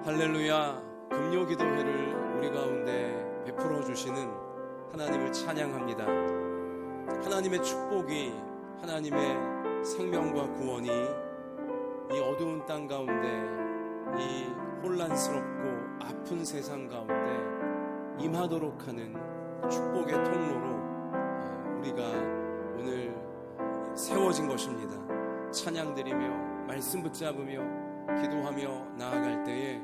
할렐루야. 금요기도회를 우리 가운데 베풀어 주시는 하나님을 찬양합니다. 하나님의 축복이, 하나님의 생명과 구원이 이 어두운 땅 가운데, 이 혼란스럽고 아픈 세상 가운데 임하도록 하는 축복의 통로로 우리가 오늘 세워진 것입니다. 찬양드리며 말씀 붙잡으며 기도하며 나아갈 때에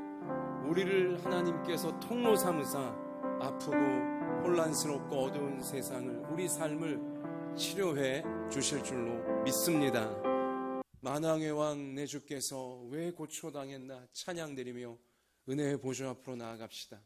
우리를 하나님께서 통로 삼으사 아프고 혼란스럽고 어두운 세상을, 우리 삶을 치료해 주실 줄로 믿습니다. 만왕의 왕 내 주께서 왜 고초당했나 찬양드리며 은혜의 보좌 앞으로 나아갑시다.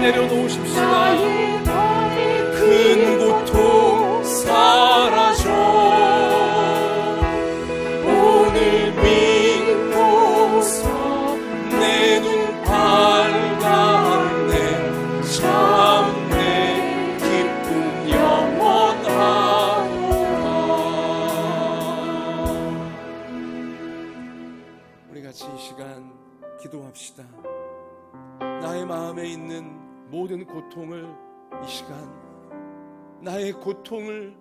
내려놓으십시다. 큰 고통 사라져 오늘 믿고서 내 눈 밝았네. 참 내 기쁨 영원하도다. 우리 같이 이 시간 기도합시다. 나의 마음에 있는 모든 고통을 이 시간, 나의 고통을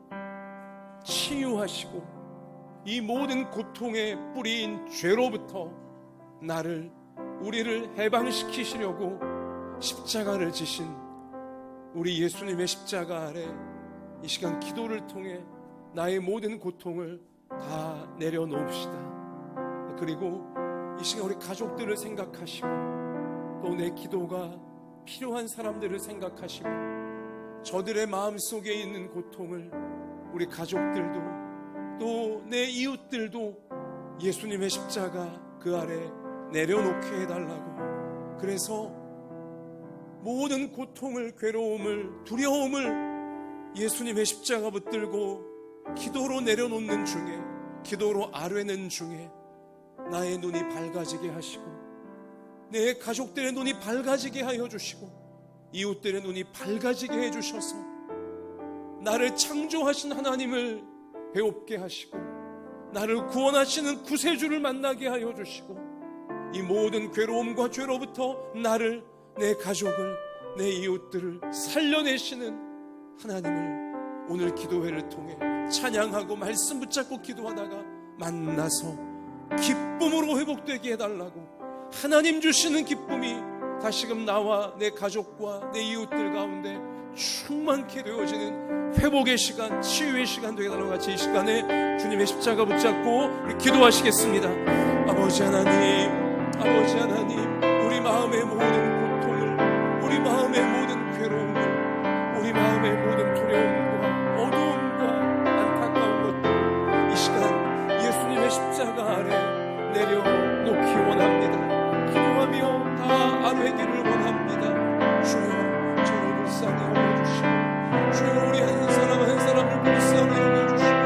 치유하시고 이 모든 고통의 뿌리인 죄로부터 우리를 해방시키시려고 십자가를 지신 우리 예수님의 십자가 아래 이 시간 기도를 통해 나의 모든 고통을 다 내려놓읍시다. 그리고 이 시간 우리 가족들을 생각하시고 또 내 기도가 필요한 사람들을 생각하시고 저들의 마음속에 있는 고통을 우리 가족들도 또 내 이웃들도 예수님의 십자가 그 아래 내려놓게 해달라고. 그래서 모든 고통을, 괴로움을, 두려움을 예수님의 십자가 붙들고 기도로 내려놓는 중에, 기도로 아뢰는 중에 나의 눈이 밝아지게 하시고 내 가족들의 눈이 밝아지게 하여 주시고 이웃들의 눈이 밝아지게 해주셔서 나를 창조하신 하나님을 배웁게 하시고 나를 구원하시는 구세주를 만나게 하여 주시고 이 모든 괴로움과 죄로부터 나를, 내 가족을, 내 이웃들을 살려내시는 하나님을 오늘 기도회를 통해 찬양하고 말씀 붙잡고 기도하다가 만나서 기쁨으로 회복되게 해달라고. 하나님 주시는 기쁨이 다시금 나와 내 가족과 내 이웃들 가운데 충만케 되어지는 회복의 시간, 치유의 시간 되게 해달라고. 같이 이 시간에 주님의 십자가 붙잡고 우리 기도하시겠습니다. 아버지 하나님, 아버지 하나님, 우리 마음의 모든 고통을, 우리 마음의 모든 괴로움을, 우리 마음의 모든 두려움과 어두움과 안타까운 것들 이 시간 예수님의 십자가 아래 내려놓기 원합니다. 기도하며 다 아뢰기를 원합니다. 주여 저를 불쌍히 여겨주시고 주여 우리 한 사람 한 사람을 불쌍히 여겨주시고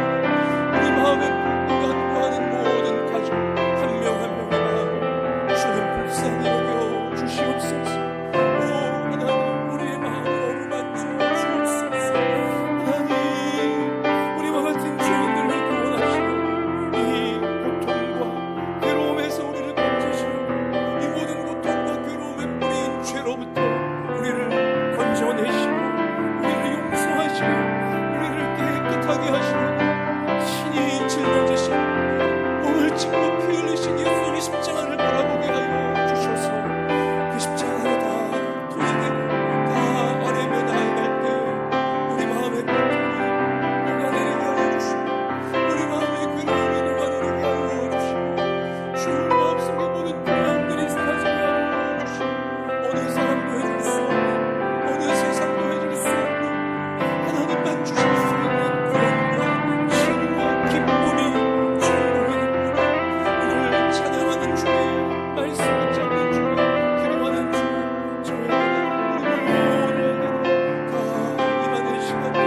우리 마음에 간구하는 모든 가족 한 명 한 명의 마음을 주님 불쌍히 여겨주시옵소서. 오 하나님, 우리의 마음을 어루만져 주옵소서. 하나님, 우리와 같은 죄인들을 구원하시고 이 고통과 괴로움에서 우리를 건지시고 이 모든 고통과 괴로움에 뿌린 죄로부터 우리를 건져내시고 우리를 용서하시고 우리를 깨끗하게 하시고 신이 짊어지신 몸을 찢고 피 흘리신 예수님의 십자가를 바라보게 하여 주셔서 그 십자가를 다 토해내고 다 아뢰며 나아갈 때 우리 마음의 고통이 녹아내리게 하여 주시고 우리 마음의 괴로움이 녹아내리게 하여 주시고 주의 마음속에 모든 불안들이 사라지게 하여 주시고 어느 사람도 해줄 수 없는, 어느 세상도 해줄 수 없는 하나님만 주실 수 있는 구원과 치유와 기쁨이 주님으로부터 오늘 찬양하는 중에 말씀 붙잡는 중에 기도하는 중에 저의 하나님 우리 모두에게 다 임하는 시간 되어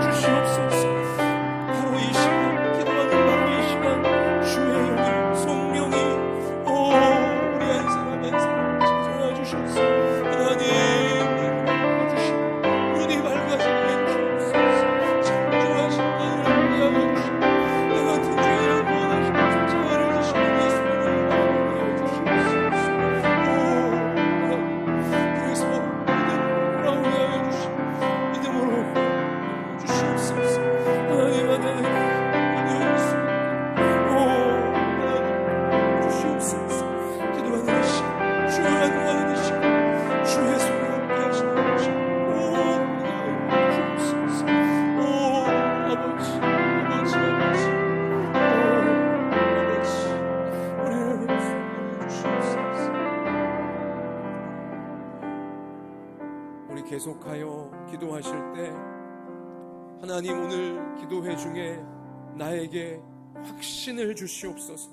주시옵소서. 바로 이 시간, 기도하는 바로 이 시간 주의 영이, 성령이 우리 한 사람 한 사람 찾아와 주셔서 하나님 주시고 눈이 밝아지게 해주옵소서. 창조하신 하나님을 위하여 주시고 내 같은 죄인을 구원하시고 십자가를 지시는 예수님을 위하여 주시옵소서. 하나님, 그래서 믿음으로 돌아오게 하여 주시고 믿음으로 주시옵소서. 하나님 하나님 믿을 수 있게 하나님 주시옵소서. 기도하는 이 시간, 주의 간구하는 이 시간 주의 손에 함께 하시는 것이 주옵소서. 아버지 아버지 아버지 아버지 우리를 살려 주시옵소서. 우리 계속하여 기도하실 때 하나님 오늘 기도회 중에 나에게 확신을 주시옵소서.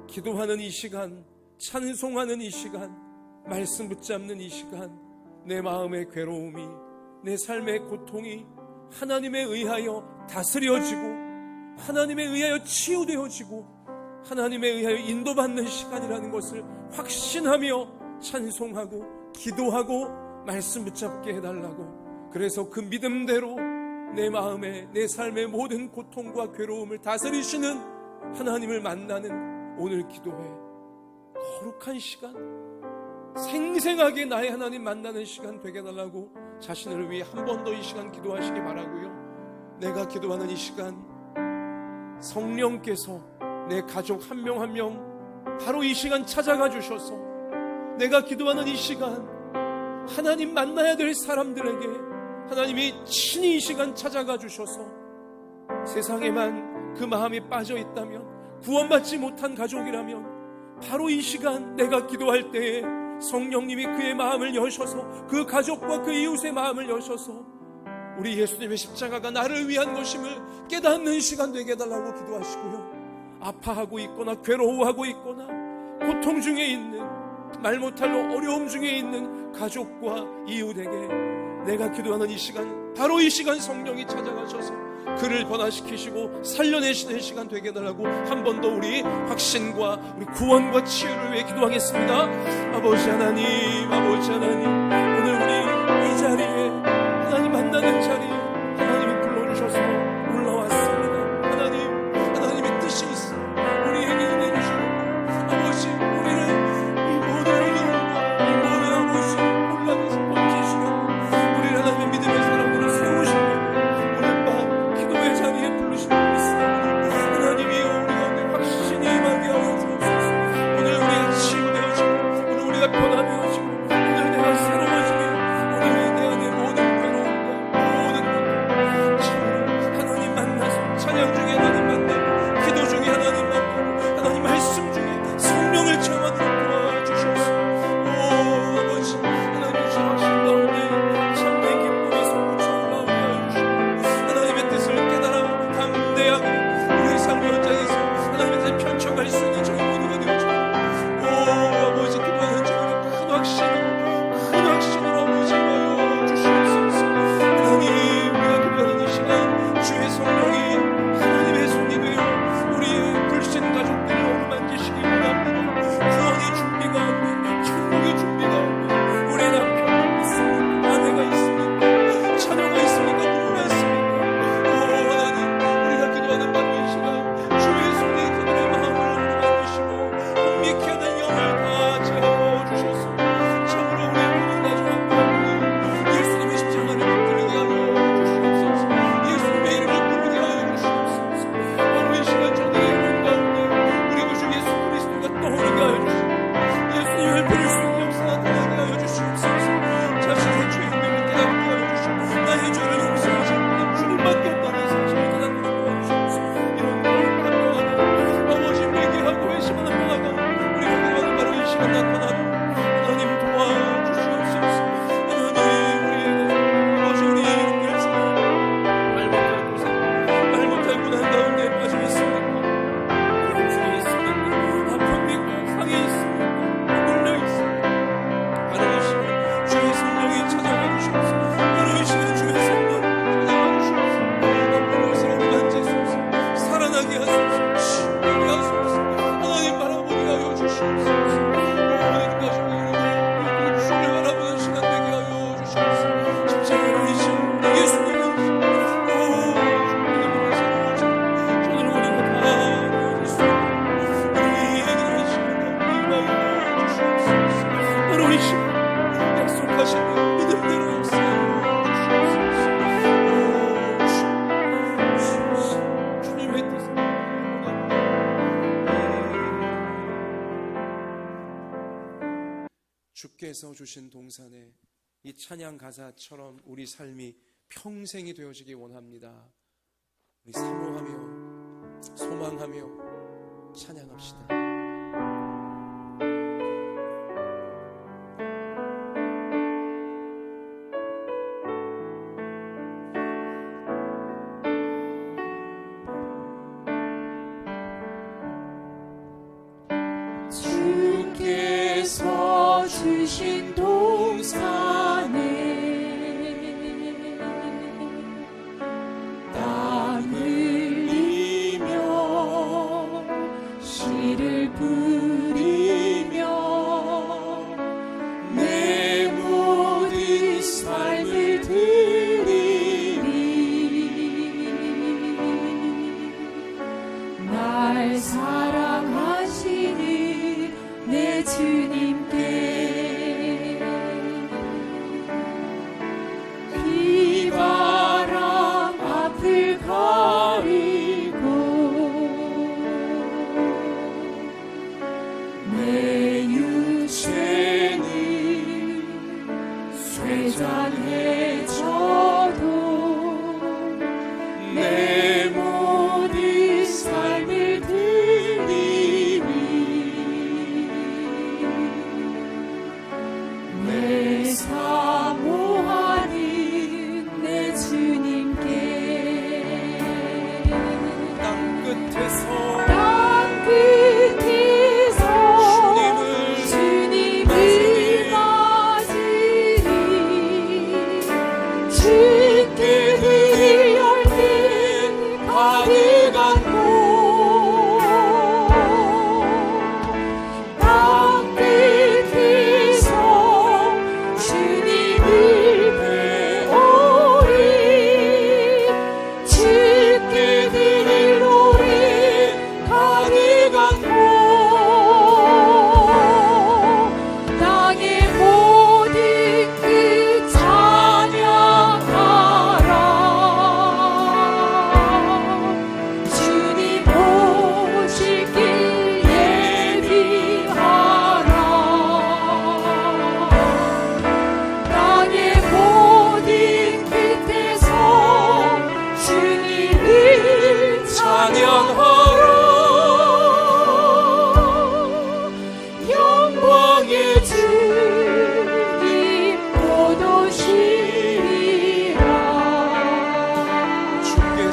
기도하는 이 시간, 찬송하는 이 시간, 말씀 붙잡는 이 시간 내 마음의 괴로움이, 내 삶의 고통이 하나님에 의하여 다스려지고 하나님에 의하여 치유되어지고 하나님에 의하여 인도받는 시간이라는 것을 확신하며 찬송하고 기도하고 말씀 붙잡게 해달라고. 그래서 그 믿음대로 내 마음에, 내 삶의 모든 고통과 괴로움을 다스리시는 하나님을 만나는 오늘 기도회, 거룩한 시간, 생생하게 나의 하나님 만나는 시간 되게 해달라고 자신을 위해 한 번 더 이 시간 기도하시기 바라고요. 내가 기도하는 이 시간 성령께서 내 가족 한 명 한 명 바로 이 시간 찾아가 주셔서 내가 기도하는 이 시간 하나님 만나야 될 사람들에게 하나님이 친히 이 시간 찾아가 주셔서 세상에만 그 마음이 빠져 있다면, 구원받지 못한 가족이라면 바로 이 시간 내가 기도할 때에 성령님이 그의 마음을 여셔서, 그 가족과 그 이웃의 마음을 여셔서 우리 예수님의 십자가가 나를 위한 것임을 깨닫는 시간 되게 해달라고 기도하시고요. 아파하고 있거나 괴로워하고 있거나 고통 중에 있는, 말 못할 어려움 중에 있는 가족과 이웃에게 내가 기도하는 이 시간, 바로 이 시간 성령이 찾아가셔서 그를 변화시키시고 살려내시는 시간 되게 해달라고 한 번 더 우리 확신과 우리 구원과 치유를 위해 기도하겠습니다. 아버지 하나님, 아버지 하나님, 오늘 우리 이 자리에, 하나님 만나는 자리에 하나님이 불러주셔서 올라왔습니다. 하나님의 뜻이 있어 우리에게 은혜 주시고, 아버지 우리를 이 모든 어려움과 이 모든 아버지 혼란에서 건지시고 우리를 하나님의 믿음의 사람으로 세우시고 오늘 밤 기도의 자리에 부르시고 있습니다. 하나님이여, 우리 가운데 확신이 임하게 하여 주옵소서. 오늘 우리가 치유되어지고, 오늘 우리가 변화되어지고, 오늘 내가 새로워지게, 오늘 내 안에 모든 괴로움과 모든 고통 참으로 하나님 만나서, 찬양 중에 하나님 만나고, 기도 중에 하나님 만나고, 하나님 말씀 중에 성령을 체험하도록 도와주셔서, 오 아버지 하나님 주신 확신 가운데 참된 기쁨이 솟구쳐 올라오게 하여 주시고, 하나님의 뜻을 깨달아 담대하게 우리 삶의 현장에서 하나님의 뜻을 펼쳐갈 수 있는 저희 모두가 되어주고, 오 아버지 기도하는 저희를 큰 확신으로 아버지 하여 주시옵소서. 하나님, 우리가 기도하는 이 시간 주의 성령이 하나님의 손이 되어 우리의 불신 가족들을 어루만지시기 원합니다. 구원의 준비 가운데, 천국의 준비 가운데 우리 남편이 있습니까? 아내가 있습니까? 자녀가 있습니까? 누구가 있습니까? 오 하나님, 우리가 기도하는 바로 이 시간 주의 손이 그들의 마음을 어루만지시고 혼미케 하는 영을 다 채워 주셔서 참으로 우리의 모든 가족 앞에 예수님의 십자가를 붙들게 하여 주시옵소서. 예수님의 이름을 부르게 하여 주시옵소서. 바로 이 시간 저들의 문 가운데 우리 구주 예수 그리스도가 떠오르게 하여 주시고, 예수님을 부를 수 있는 없어 나타나게 하여 주시옵소서. 자신의 죄인들을 깨닫게 하여 주시고, 나의 죄를 용서하실 분은 주님밖에 없다는 사실을 깨닫게 하여 주시옵소서. 이런 마음을 감동하는 아버지 회개하고 회심하는 바가 우리가 기도하는 바로 이 시간 나타나도록 하나님 도와주시옵소서. 하나님, 우리의 아버지 우리 이름을 주고 말 못할 곳에, 말 못할 고난 가운데 빠져 있습니까? 고통 중에 있습니까? 아픕니까? 상해 있습니까? 눌려 있습니까? 바로 이 시간 주의 성령이 찾아가 주셔서, 바로 이 시간 주의 성령이 찾아가 주셔서 아픈 곳을 어루만지소서. 살아나게 하소서. 치유되게 하소서. 하나님 바라보게 하여 주시옵소서. 모든 가족이 우리 주를 바라보는 시간 되게 하여 주시옵소서. 십자가로 이 시간 예수님을 주님의 사랑하시고 저들은 우리가 다 되어졌습니다. 우리에게 이 시간 임하여 주시옵소서. 바로 이 시간 약속하신 믿음대로 역사하여 주시옵소서. 주님의 뜻을 주께서 주신 동산에 이 찬양 가사처럼 우리 삶이 평생이 되어지기 원합니다. 우리 사모하며 소망하며 찬양합시다. 주께서 주신 동산에 땀 흘리며 씨를 뿌리며 내 모든 삶을 드리리. 날 사랑하시는 내 주님께 비바람 앞을 가리고 내 육체는 쇠잔해져도 내 몸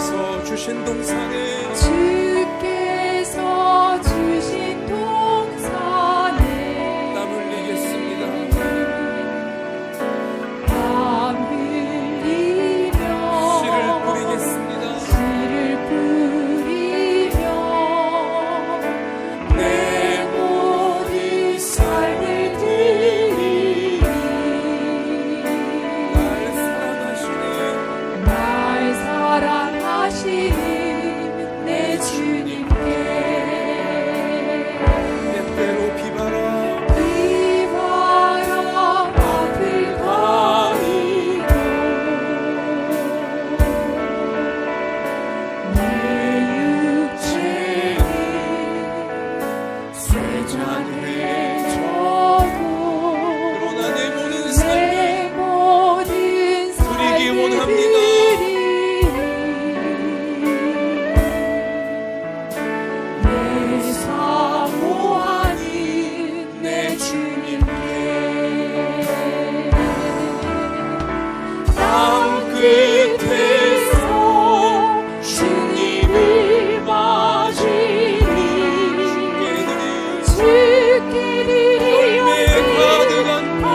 주께서 주신 동산에 주께서 주신 동산에 땀 흘리겠습니다. 땀 흘리며 씨를 뿌리겠습니다. 씨를 뿌리며 내 모든 삶을 드리리 날 사랑하시네 날 사랑하시는 내 주님께 때때로 비바람 비바람 앞을 가리고 내 육체는 쇠잔에 져도 그러나 내 모든 삶을 내 모든 드리기 원합니다. 내 사모하는 내 주님께 땅 끝에서 주님을 맞으니 주께 드릴 열매 가득 안고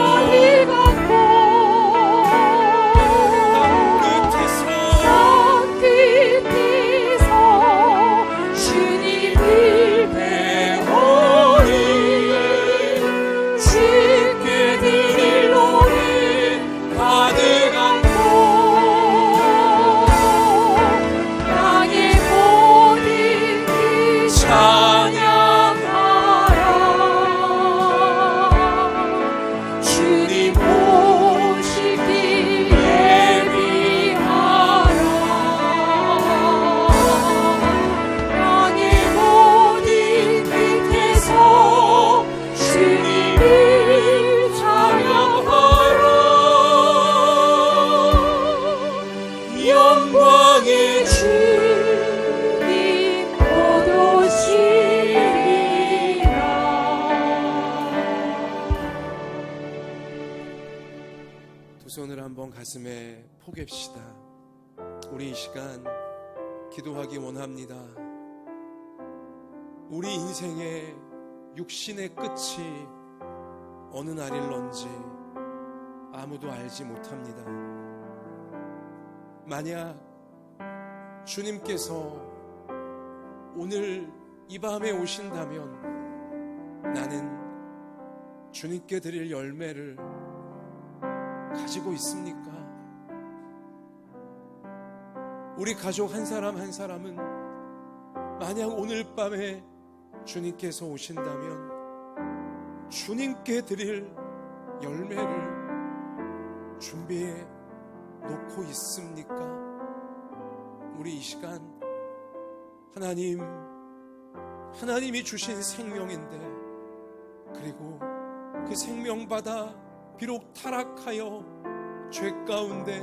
땅 끝에서 주님을 배우니 주께 드릴 노래 가득 안고 땅의 모든 그 찬양하라 주님 오시길 예비하라 땅의 모든 끝에서 주님을 찬양하라 영광의 주님 곧 오시리라. 두 손을 한번 가슴에 포갭시다. 우리 이 시간 기도하기 원합니다. 우리 인생의 육신의 끝이 어느 날일런지 아무도 알지 못합니다. 만약 주님께서 오늘 이 밤에 오신다면 나는 주님께 드릴 열매를 가지고 있습니까? 우리 가족 한 사람 한 사람은 만약 오늘 밤에 주님께서 오신다면 주님께 드릴 열매를 준비해 놓고 있습니까? 우리 이 시간 하나님이 주신 생명인데, 그리고 그 생명받아 비록 타락하여 죄 가운데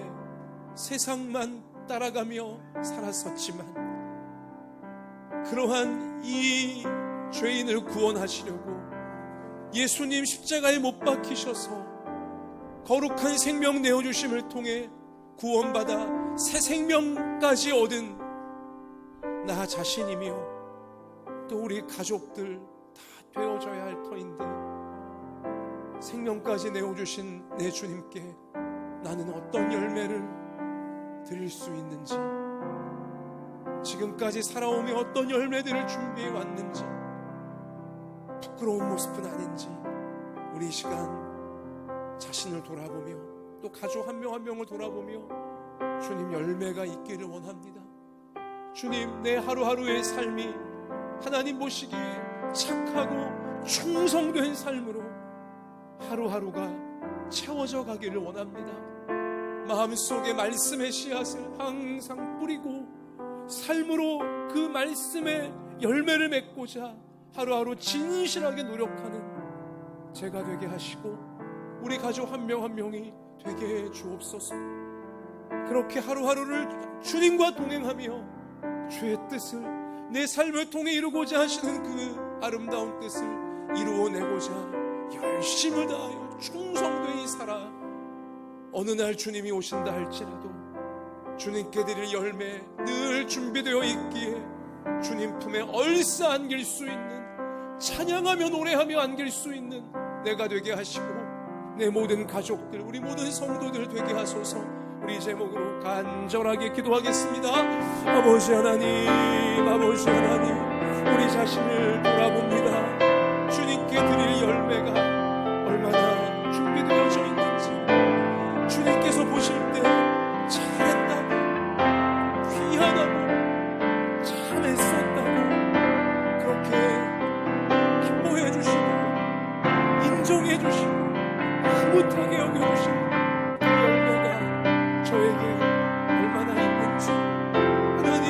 세상만 따라가며 살았었지만 그러한 이 죄인을 구원하시려고 예수님 십자가에 못 박히셔서 거룩한 생명 내어주심을 통해 구원받아 새 생명까지 얻은 나 자신이며 또 우리 가족들 다 되어져야 할 터인데, 생명까지 내어주신 내 주님께 나는 어떤 열매를 드릴 수 있는지, 지금까지 살아오며 어떤 열매들을 준비해 왔는지, 부끄러운 모습은 아닌지 우리 이 시간 자신을 돌아보며 또 가족 한 명 한 명을 돌아보며 주님 열매가 있기를 원합니다. 주님, 내 하루하루의 삶이 하나님 보시기에 착하고 충성된 삶으로 하루하루가 채워져 가기를 원합니다. 마음속에 말씀의 씨앗을 항상 뿌리고 삶으로 그 말씀의 열매를 맺고자 하루하루 진실하게 노력하는 제가 되게 하시고 우리 가족 한 명 한 명이 되게 해 주옵소서. 그렇게 하루하루를 주님과 동행하며 주의 뜻을 내 삶을 통해 이루고자 하시는 그 아름다운 뜻을 이루어내고자 열심을 다하여 충성되이 살아 어느 날 주님이 오신다 할지라도 주님께 드릴 열매 늘 준비되어 있기에 주님 품에 얼싸 안길 수 있는, 찬양하며 노래하며 안길 수 있는 내가 되게 하시고 내 모든 가족들, 우리 모든 성도들 되게 하소서. 우리 제목으로 간절하게 기도하겠습니다. 아버지 하나님, 아버지 하나님, 우리 자신을 돌아봅니다. 주님께 드릴 열매가 얼마나 준비되어져 있는지, 주님께서 보실 때 잘했다고, 귀하다고, 참 애썼다고 그렇게 기뻐해 주시고 인정해 주시고 흐뭇하게 여겨주시고 그 열매가 저에게 얼마나 있는지, 하나님,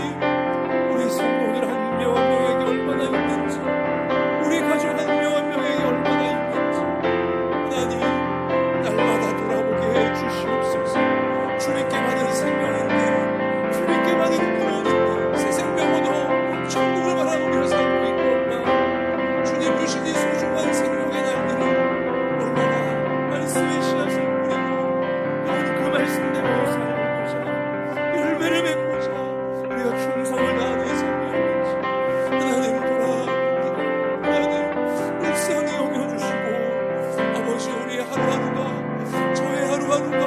우리 성도들 한 명 한 명에게 얼마나 있는지, 우리 가족 한 명 한 명에게 얼마나 있는지 하나님 날마다 돌아보게 해 주시옵소서. 주님께 받은 생명인데, 주님께 받은 구원인데, 새 생명 얻어 천국을 바라보며 살고 있고, 주님 주신 이 소중한 생명의 날들을 얼마나 말씀의 씨앗을 뿌리고 또 그 말씀대로 살고자, 열매를 맺고자 우리가 충성을 다하는 삶이었는지 하나님 돌아봅니다. 하나님 불쌍히 여겨주시고, 아버지, 우리의 하루하루가, 저의 하루하루가,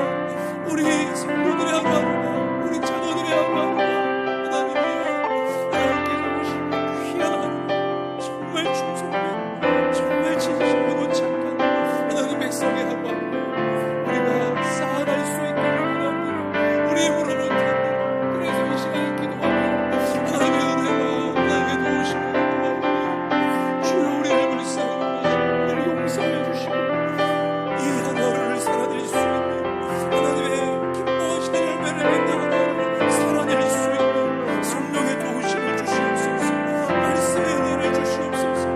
우리 성도들의 하루하루가, 우리 자녀들의 하루하루가 하나님이여 하나님께 주신 귀한 하루, 정말 충성되고 정말 진실되고 착한 하나님 백성의 하루하루 우리가 쌓아갈 수 있도록 원합니다. 우리 힘으로 못합니다. 그래서 이 시간에 기도합니다. 하나님의 은혜가, 하나님의 도우심을 구하오니 주여 우리를 불쌍히 우리를 용서해 주시고 이 한 하루를 살아낼 수 있는, 하나님의 기뻐하시는 열매를 맺는 하나를 살아낼 수 있는 성령의 도우심을 주시옵소서. 말씀의 은혜를 주시옵소서. 오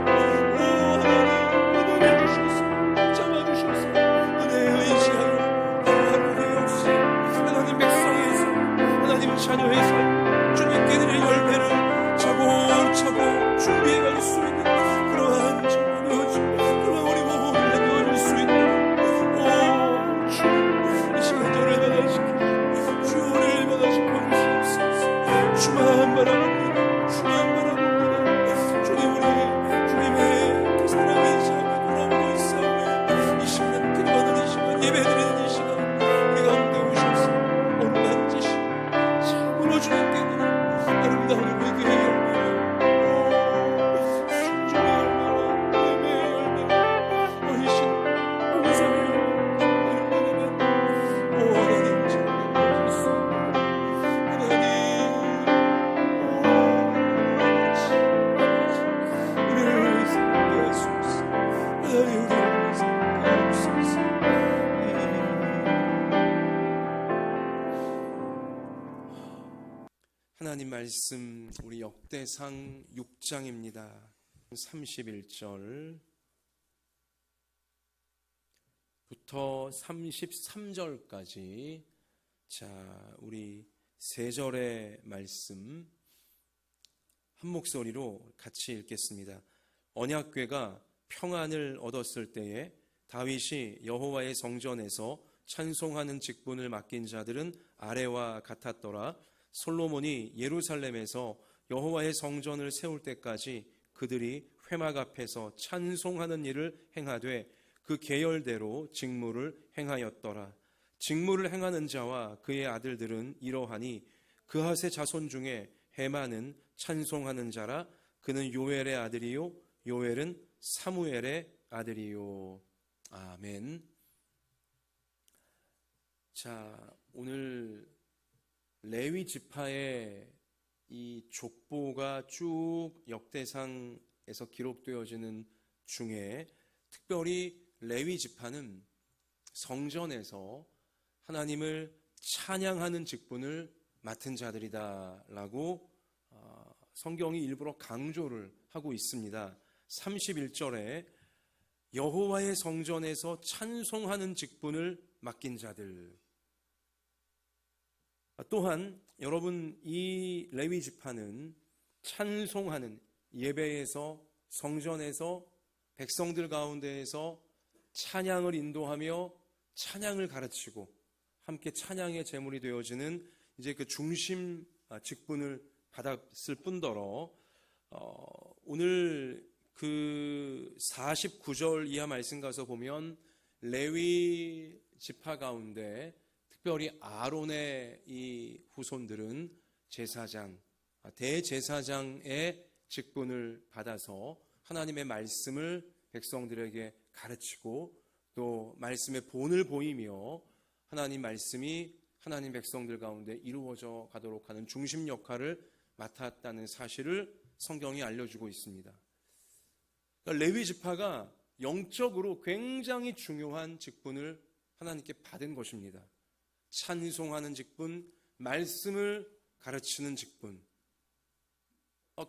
하나님, 은혜를 주셔서 붙잡아주셔서 은혜에 의지하여 하루하루 후회 없이 하나님 백성의 삶, 하나님 자녀의 삶, 주님께 드릴 열매를 차곡차곡 준비해갈 수 있는 그러한 그러한 우리 모두가 되어줄 수 있는, 오 주님, 이 시간 저를 변화시키시고 주를 변화시켜 주시옵소서. 주만 바라봅니다. 주만 바라봅니다. 주님, 우리 주님의 그 사랑의 시간을 돌아보고 있사오니 이 시간, 기도하는 이 시간, 예배드리는 이 시간 우리 가운데 오셔서 온갖 지식 참으로 주님께 드리는 아름다운 회개의 열매를, 순종의 열매를, 예배의 열매를, 헌신, 봉사의 열매를, 오 하나님 정말 받을 수 있는 하나님, 우리를 살게 하소서. 하나님, 우리를 살게 하옵소서. 하나님 말씀, 우리 역대상 6장입니다. 31절부터 33절까지, 자, 우리 세 절의 말씀 한 목소리로 같이 읽겠습니다. 언약궤가 평안을 얻었을 때에 다윗이 여호와의 성전에서 찬송하는 직분을 맡긴 자들은 아래와 같았더라. 솔로몬이 예루살렘에서 여호와의 성전을 세울 때까지 그들이 회막 앞에서 찬송하는 일을 행하되 그 계열대로 직무를 행하였더라. 직무를 행하는 자와 그의 아들들은 이러하니 그핫의 자손 중에 헤만은 찬송하는 자라. 그는 요엘의 아들이요 요엘은 사무엘의 아들이요. 아멘. 자, 오늘 레위 지파의 이 족보가 쭉 역대상에서 기록되어지는 중에 특별히 레위 지파는 성전에서 하나님을 찬양하는 직분을 맡은 자들이다라고 성경이 일부러 강조를 하고 있습니다. 31절에 여호와의 성전에서 찬송하는 직분을 맡긴 자들. 또한 여러분, 이 레위 지파는 찬송하는, 예배에서, 성전에서, 백성들 가운데에서 찬양을 인도하며 찬양을 가르치고 함께 찬양의 제물이 되어지는 이제 그 중심 직분을 받았을 뿐더러 오늘 그 49절 이하 말씀 가서 보면 레위 지파 가운데 특별히 아론의 이 후손들은 제사장, 대제사장의 직분을 받아서 하나님의 말씀을 백성들에게 가르치고 또 말씀의 본을 보이며 하나님 말씀이 하나님 백성들 가운데 이루어져 가도록 하는 중심 역할을 맡았다는 사실을 성경이 알려주고 있습니다. 그러니까 레위 지파가 영적으로 굉장히 중요한 직분을 하나님께 받은 것입니다. 찬송하는 직분, 말씀을 가르치는 직분,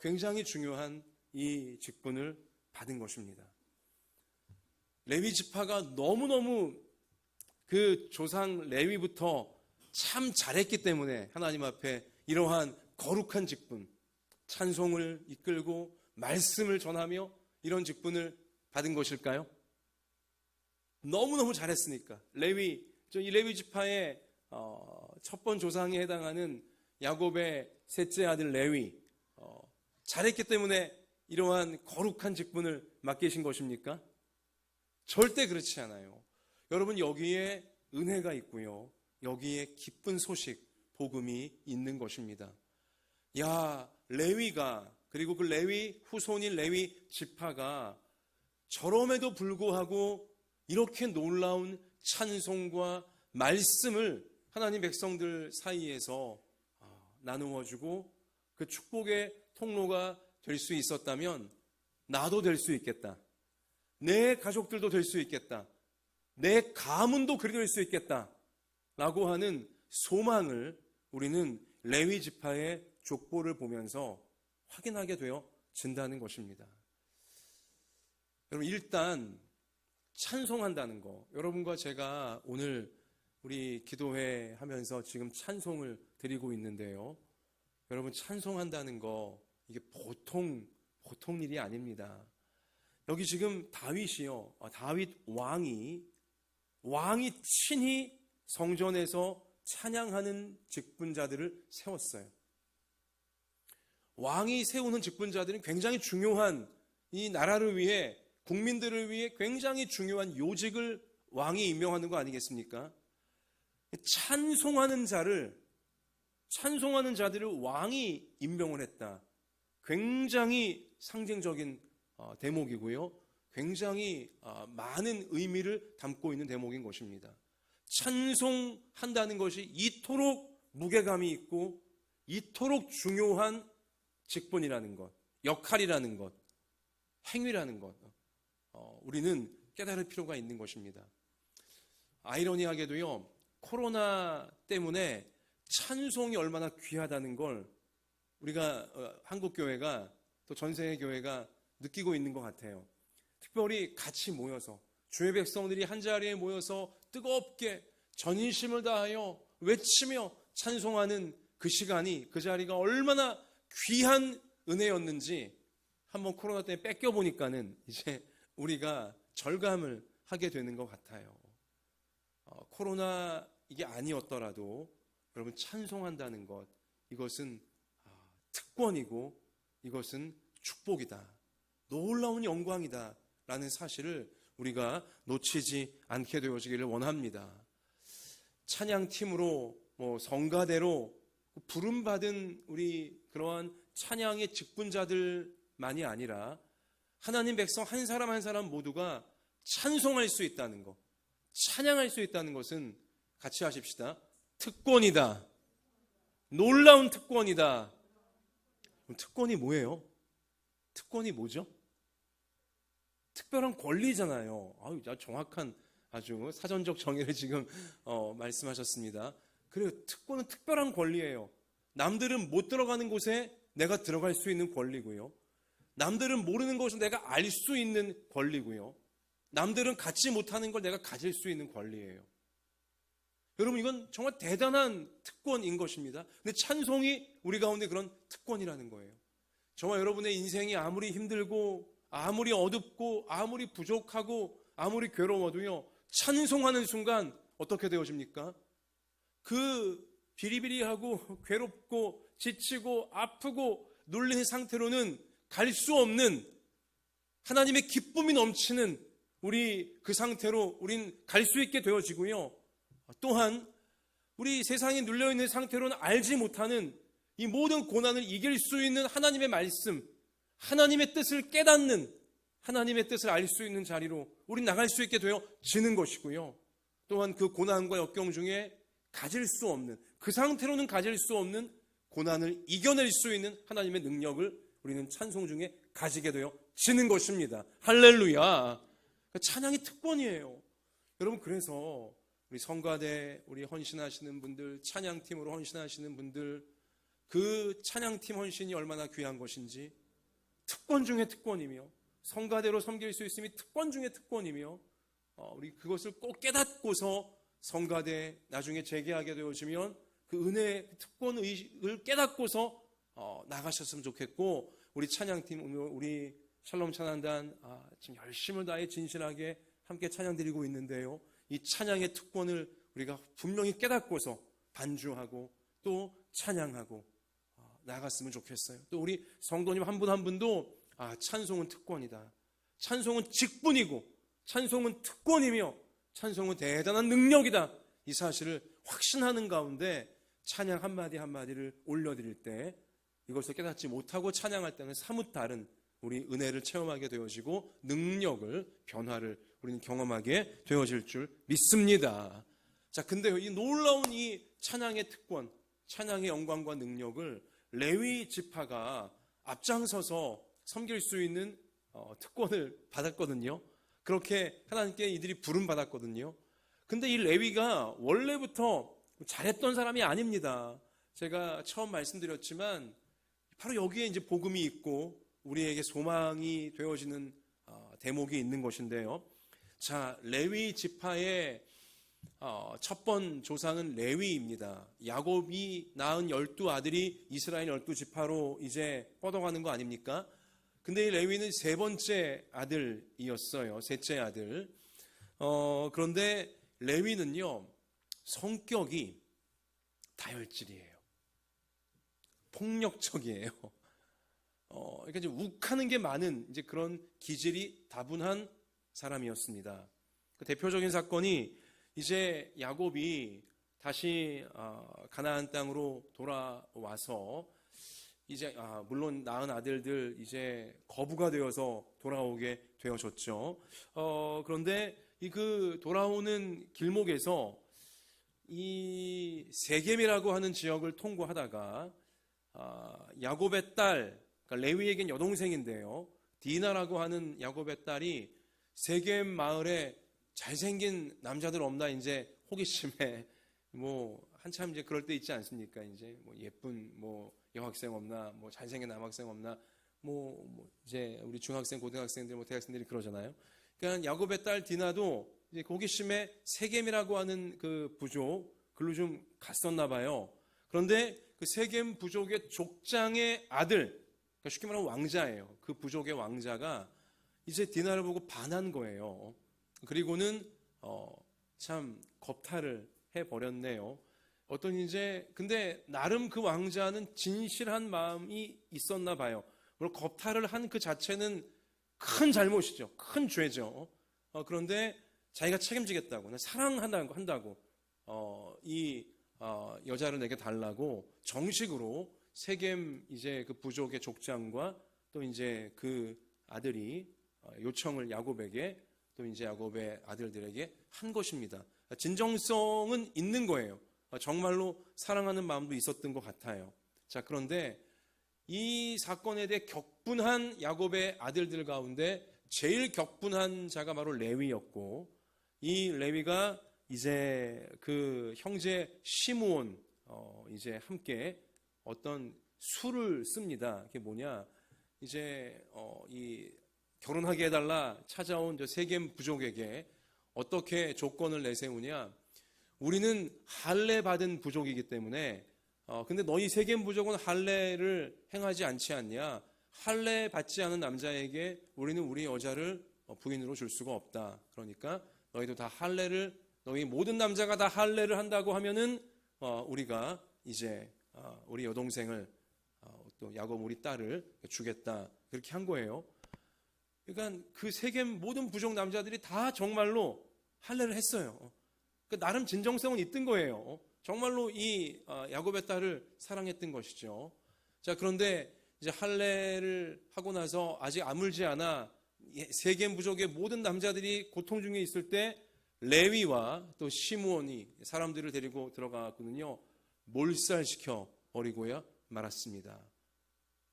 굉장히 중요한 이 직분을 받은 것입니다. 레위 지파가 너무너무 그 조상 레위부터 참 잘했기 때문에 하나님 앞에 이러한 거룩한 직분, 찬송을 이끌고 말씀을 전하며 이런 직분을 받은 것일까요? 너무너무 잘했으니까. 이 레위 지파의 첫 번 조상에 해당하는 야곱의 셋째 아들 레위, 잘했기 때문에 이러한 거룩한 직분을 맡기신 것입니까? 절대 그렇지 않아요. 여러분, 여기에 은혜가 있고요, 여기에 기쁜 소식, 복음이 있는 것입니다. 레위가, 그리고 그 레위 후손인 레위 지파가 저럼에도 불구하고 이렇게 놀라운 찬송과 말씀을 하나님 백성들 사이에서 나누어주고 그 축복의 통로가 될 수 있었다면 나도 될 수 있겠다, 내 가족들도 될 수 있겠다, 내 가문도 그리 될 수 있겠다 라고 하는 소망을 우리는 레위 지파의 족보를 보면서 확인하게 되어진다는 것입니다. 여러분, 일단 찬송한다는 거, 여러분과 제가 오늘 우리 기도회 하면서 지금 찬송을 드리고 있는데요, 여러분, 찬송한다는 거 이게 보통 일이 아닙니다. 여기 지금 다윗이요, 다윗 왕이 친히 성전에서 찬양하는 직분자들을 세웠어요. 왕이 세우는 직분자들은 굉장히 중요한, 이 나라를 위해, 국민들을 위해 굉장히 중요한 요직을 왕이 임명하는 거 아니겠습니까? 찬송하는 자들을 왕이 임명을 했다. 굉장히 상징적인 대목이고요, 굉장히 많은 의미를 담고 있는 대목인 것입니다. 찬송한다는 것이 이토록 무게감이 있고 이토록 중요한 직분이라는 것, 역할이라는 것, 행위라는 것, 우리는 깨달을 필요가 있는 것입니다. 아이러니하게도요, 코로나 때문에 찬송이 얼마나 귀하다는 걸 우리가 한국교회가 또 전세계 교회가 느끼고 있는 것 같아요. 특별히 같이 모여서 주의 백성들이 한자리에 모여서 뜨겁게 전인심을 다하여 외치며 찬송하는 그 시간이, 그 자리가 얼마나 귀한 은혜였는지 한번 코로나 때문에 뺏겨보니까는 이제 우리가 절감을 하게 되는 것 같아요. 코로나 이게 아니었더라도 여러분, 찬송한다는 것, 이것은 특권이고 이것은 축복이다, 놀라운 영광이다 라는 사실을 우리가 놓치지 않게 되어지기를 원합니다. 찬양팀으로 성가대로 부름받은 우리 그러한 찬양의 직분자들만이 아니라 하나님 백성 한 사람 한 사람 모두가 찬송할 수 있다는 것, 찬양할 수 있다는 것은 같이 하십시다. 특권이다. 놀라운 특권이다. 특권이 뭐예요? 특권이 뭐죠? 특별한 권리잖아요. 정확한 아주 사전적 정의를 지금 말씀하셨습니다. 그래요, 특권은 특별한 권리예요. 남들은 못 들어가는 곳에 내가 들어갈 수 있는 권리고요, 남들은 모르는 것을 내가 알 수 있는 권리고요, 남들은 갖지 못하는 걸 내가 가질 수 있는 권리예요. 여러분, 이건 정말 대단한 특권인 것입니다. 근데 찬송이 우리 가운데 그런 특권이라는 거예요. 저와 여러분의 인생이 아무리 힘들고 아무리 어둡고 아무리 부족하고 아무리 괴로워도요, 찬송하는 순간 어떻게 되어집니까? 그 비리비리하고 괴롭고 지치고 아프고 눌린 상태로는 갈 수 없는, 하나님의 기쁨이 넘치는 우리 그 상태로 우린 갈 수 있게 되어지고요. 또한 우리 세상에 눌려있는 상태로는 알지 못하는 이 모든 고난을 이길 수 있는 하나님의 말씀, 하나님의 뜻을 깨닫는, 하나님의 뜻을 알 수 있는 자리로 우린 나갈 수 있게 되어지는 것이고요. 또한 그 고난과 역경 중에 가질 수 없는, 그 상태로는 가질 수 없는 고난을 이겨낼 수 있는 하나님의 능력을 우리는 찬송 중에 가지게 되어지는 것입니다. 할렐루야. 찬양이 특권이에요. 여러분, 그래서 우리 성가대, 우리 헌신하시는 분들, 찬양팀으로 헌신하시는 분들, 그 찬양팀 헌신이 얼마나 귀한 것인지, 특권 중에 특권이며, 성가대로 섬길 수 있음이 특권 중에 특권이며, 우리 그것을 꼭 깨닫고서 성가대 나중에 재개하게 되어지면 그 은혜의 특권을 깨닫고서 나가셨으면 좋겠고, 우리 찬양팀, 우리 샬롬 찬양단 지금 열심을 다해 진실하게 함께 찬양 드리고 있는데요, 이 찬양의 특권을 우리가 분명히 깨닫고서 반주하고 또 찬양하고 나갔으면 좋겠어요. 또 우리 성도님 한 분 한 분도 찬송은 특권이다, 찬송은 직분이고 찬송은 특권이며 찬송은 대단한 능력이다, 이 사실을 확신하는 가운데 찬양 한마디 한마디를 올려드릴 때 이것을 깨닫지 못하고 찬양할 때는 사뭇 다른 우리 은혜를 체험하게 되어지고 능력을, 변화를 우리는 경험하게 되어질 줄 믿습니다. 자, 근데 이 놀라운 이 찬양의 특권, 찬양의 영광과 능력을 레위 지파가 앞장서서 섬길 수 있는 특권을 받았거든요. 그렇게 하나님께 이들이 부름 받았거든요. 근데 이 레위가 원래부터 잘했던 사람이 아닙니다. 제가 처음 말씀드렸지만 바로 여기에 이제 복음이 있고 우리에게 소망이 되어지는 대목이 있는 것인데요. 자, 레위 지파의 첫 번 조상은 레위입니다. 야곱이 낳은 12아들이 이스라엘 12지파로 이제 뻗어가는 거 아닙니까? 근데 이 레위는 세 번째 아들이었어요. 셋째 아들. 그런데 레위는요, 성격이 다혈질이에요. 폭력적이에요. 그러니까 이제 욱하는 게 많은 이제 그런 기질이 다분한 사람이었습니다. 그 대표적인 사건이 이제 야곱이 다시 가나안 땅으로 돌아와서 이제 물론 낳은 아들들 이제 거부가 되어서 돌아오게 되어졌죠. 그런데 이 그 돌아오는 길목에서 이 세겜이라고 하는 지역을 통과하다가 야곱의 딸, 그러니까 레위에겐 여동생인데요, 디나라고 하는 야곱의 딸이 세겜 마을에 잘생긴 남자들 없나 이제 호기심에 뭐 한참 이제 그럴 때 있지 않습니까? 이제 뭐 예쁜 뭐 여학생 없나, 뭐 잘생긴 남학생 없나, 뭐 이제 우리 중학생, 고등학생들, 뭐 대학생들이 그러잖아요. 그러니까 야곱의 딸 디나도 이제 호기심에 세겜이라고 하는 그 부족 글로 좀 갔었나 봐요. 그런데 그 세겜 부족의 족장의 아들, 그러니까 쉽게 말하면 왕자예요. 그 부족의 왕자가 이제 디나를 보고 반한 거예요. 그리고는 참 겁탈을 해버렸네요. 근데 나름 그 왕자는 진실한 마음이 있었나 봐요. 물론 겁탈을 한 그 자체는 큰 잘못이죠. 큰 죄죠. 그런데 자기가 책임지겠다고, 사랑한다고 이 여자를 내게 달라고 정식으로 세겜 이제 그 부족의 족장과 또 이제 그 아들이 요청을 야곱에게, 또 이제 야곱의 아들들에게 한 것입니다. 진정성은 있는 거예요. 정말로 사랑하는 마음도 있었던 것 같아요. 자, 그런데 이 사건에 대해 격분한 야곱의 아들들 가운데 제일 격분한 자가 바로 레위였고, 이 레위가 이제 그 형제 시므온 이제 함께 어떤 수를 씁니다. 그게 뭐냐? 이제 이 결혼하게 해달라 찾아온 저 세겜 부족에게 어떻게 조건을 내세우냐? 우리는 할례 받은 부족이기 때문에 근데 너희 세겜 부족은 할례를 행하지 않지 않냐? 할례 받지 않은 남자에게 우리는 우리 여자를 부인으로 줄 수가 없다. 그러니까 너희도 다 할례를, 너희 모든 남자가 다 할례를 한다고 하면은 우리가 이제 우리 여동생을 또 야곱 우리 딸을 주겠다 그렇게 한 거예요. 그러니까 그 세겜 모든 부족 남자들이 다 정말로 할례를 했어요. 그러니까 나름 진정성은 있던 거예요. 정말로 이 야곱의 딸을 사랑했던 것이죠. 자, 그런데 이제 할례를 하고 나서 아직 아물지 않아 세겜 부족의 모든 남자들이 고통 중에 있을 때 레위와 또 시므온이 사람들을 데리고 들어가거든요. 몰살시켜 버리고야 말았습니다.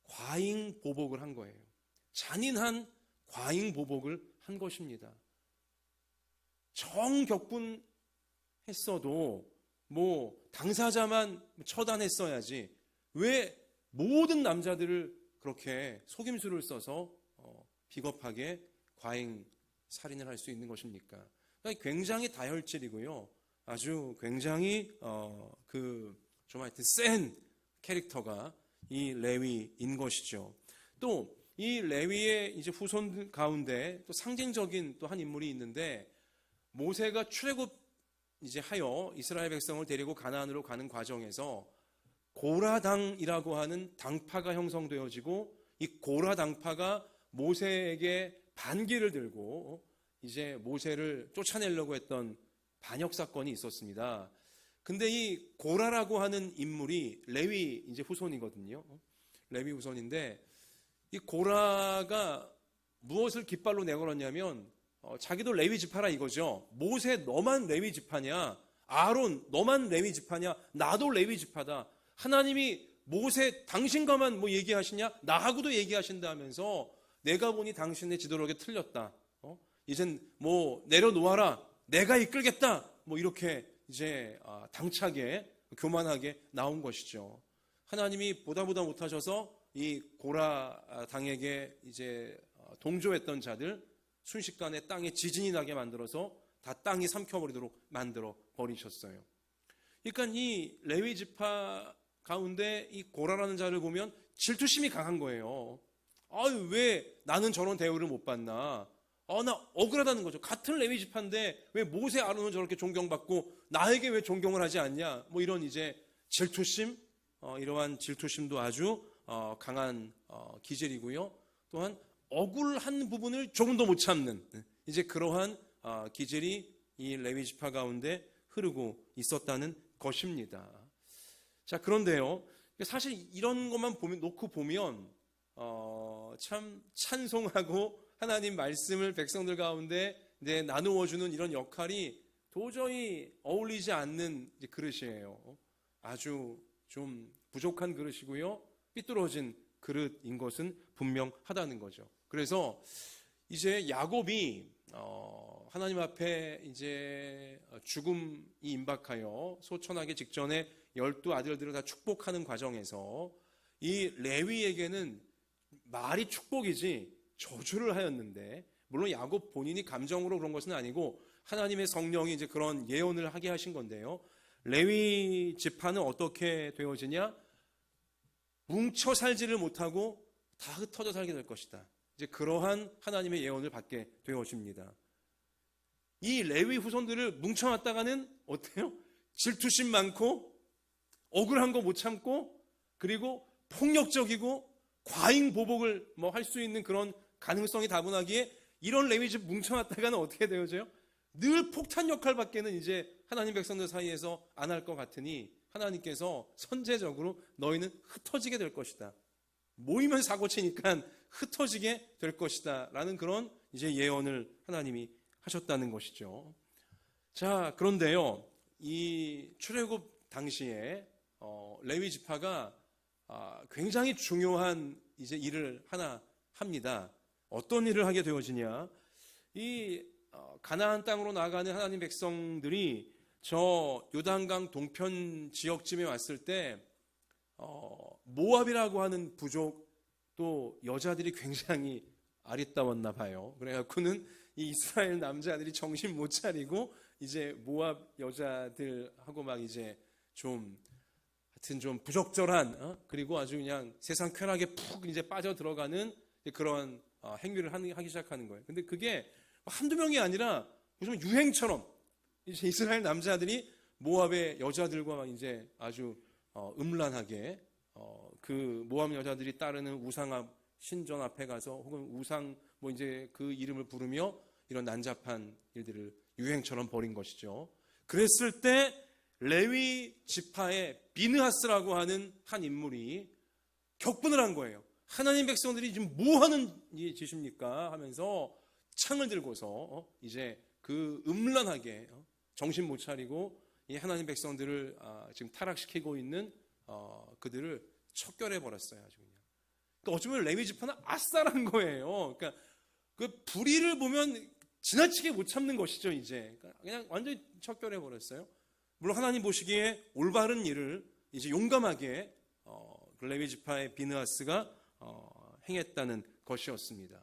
과잉 보복을 한 거예요. 잔인한 과잉 보복을 한 것입니다. 정격분했어도 뭐 당사자만 처단했어야지 왜 모든 남자들을 그렇게 속임수를 써서 비겁하게 과잉 살인을 할 수 있는 것입니까? 그러니까 굉장히 다혈질이고요. 아주 굉장히 좀 하여튼 센 캐릭터가 이 레위인 것이죠. 또 이 레위의 이제 후손 가운데 또 상징적인 또 한 인물이 있는데 모세가 출애굽 이제 하여 이스라엘 백성을 데리고 가나안으로 가는 과정에서 고라당이라고 하는 당파가 형성되어지고 이 고라 당파가 모세에게 반기를 들고 이제 모세를 쫓아내려고 했던 반역 사건이 있었습니다. 근데 이 고라라고 하는 인물이 레위 이제 후손이거든요. 레위 후손인데 이 고라가 무엇을 깃발로 내걸었냐면 자기도 레위 지파라 이거죠. 모세 너만 레위 지파냐? 아론 너만 레위 지파냐? 나도 레위 지파다. 하나님이 모세 당신과만 뭐 얘기하시냐? 나하고도 얘기하신다 하면서 내가 보니 당신의 지도력에 틀렸다. 이젠 뭐 내려놓아라. 내가 이끌겠다. 뭐 이렇게 이제 당차게 교만하게 나온 것이죠. 하나님이 보다 못하셔서 이 고라 당에게 이제 동조했던 자들 순식간에 땅에 지진이 나게 만들어서 다 땅이 삼켜버리도록 만들어 버리셨어요. 그러니까 이 레위 지파 가운데 이 고라라는 자를 보면 질투심이 강한 거예요. 아유, 왜 나는 저런 대우를 못 받나? 나 억울하다는 거죠. 같은 레위 지파인데 왜 모세 아론은 저렇게 존경받고 나에게 왜 존경을 하지 않냐? 뭐 이런 이제 질투심, 이러한 질투심도 아주 강한 기질이고요. 또한 억울한 부분을 조금 더 못 참는 이제 그러한 기질이 이 레위 지파 가운데 흐르고 있었다는 것입니다. 자, 그런데요, 사실 이런 것만 놓고 보면 참 찬송하고 하나님 말씀을 백성들 가운데 나누어 주는 이런 역할이 도저히 어울리지 않는 그릇이에요. 아주 좀 부족한 그릇이고요, 삐뚤어진 그릇인 것은 분명하다는 거죠. 그래서 이제 야곱이 하나님 앞에 이제 죽음이 임박하여 소천하기 직전에 12아들들을 다 축복하는 과정에서 이 레위에게는 말이 축복이지 저주를 하였는데, 물론 야곱 본인이 감정으로 그런 것은 아니고 하나님의 성령이 이제 그런 예언을 하게 하신 건데요. 레위 지파는 어떻게 되어지냐? 뭉쳐 살지를 못하고 다 흩어져 살게 될 것이다. 이제 그러한 하나님의 예언을 받게 되어집니다. 이 레위 후손들을 뭉쳐놨다가는 어때요? 질투심 많고 억울한 거 못 참고 그리고 폭력적이고 과잉 보복을 뭐 할 수 있는 그런 가능성이 다분하기에 이런 레위집 뭉쳐놨다가는 어떻게 되어져요? 늘 폭탄 역할밖에는 이제 하나님 백성들 사이에서 안 할 것 같으니 하나님께서 선제적으로 너희는 흩어지게 될 것이다. 모이면 사고 치니까 흩어지게 될 것이다. 라는 그런 이제 예언을 하나님이 하셨다는 것이죠. 자, 그런데요, 이 출애굽 당시에 레위 지파가 굉장히 중요한 이제 일을 하나 합니다. 어떤 일을 하게 되어지냐? 이 가나안 땅으로 나가는 하나님 백성들이 저 요단강 동편 지역쯤에 왔을 때 모압이라고 하는 부족 또 여자들이 굉장히 아리따웠나 봐요. 그래갖고는 이 이스라엘 남자들이 정신 못 차리고 이제 모압 여자들하고 막 이제 좀 하여튼 좀 부적절한 그리고 아주 그냥 세상 쾌락에 푹 이제 빠져 들어가는 그런 행위를 하기 시작하는 거예요. 근데 그게 한두 명이 아니라 무슨 유행처럼 이제 이스라엘 남자들이 모압의 여자들과 이제 아주 음란하게 그 모압 여자들이 따르는 우상 앞 신전 앞에 가서 혹은 우상 뭐 이제 그 이름을 부르며 이런 난잡한 일들을 유행처럼 벌인 것이죠. 그랬을 때 레위 지파의 비느하스라고 하는 한 인물이 격분을 한 거예요. 하나님 백성들이 지금 뭐 하는 짓입니까? 하면서 창을 들고서 이제 그 음란하게 정신 못 차리고 이 하나님 백성들을 지금 타락시키고 있는 그들을 척결해 버렸어요. 아주 그냥. 그러니까 어쩌면 레위 지파는 아싸란 거예요. 그러니까 그 불의를 보면 지나치게 못 참는 것이죠. 이제 그냥 완전히 척결해 버렸어요. 물론 하나님 보시기에 올바른 일을 이제 용감하게 그 레위 지파의 비느하스가 행했다는 것이었습니다.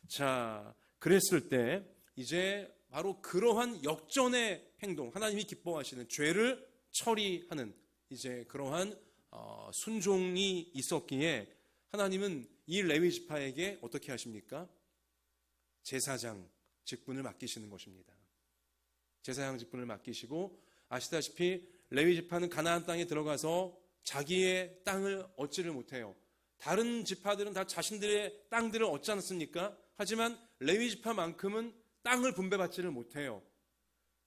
자, 그랬을 때 이제 바로 그러한 역전의 행동, 하나님이 기뻐하시는 죄를 처리하는 이제 그러한 순종이 있었기에 하나님은 이 레위 지파에게 어떻게 하십니까? 제사장 직분을 맡기시는 것입니다. 제사장 직분을 맡기시고 아시다시피 레위 지파는 가나안 땅에 들어가서 자기의 땅을 얻지를 못해요. 다른 지파들은 다 자신들의 땅들을 얻지 않습니까? 하지만 레위 지파만큼은 땅을 분배받지를 못해요.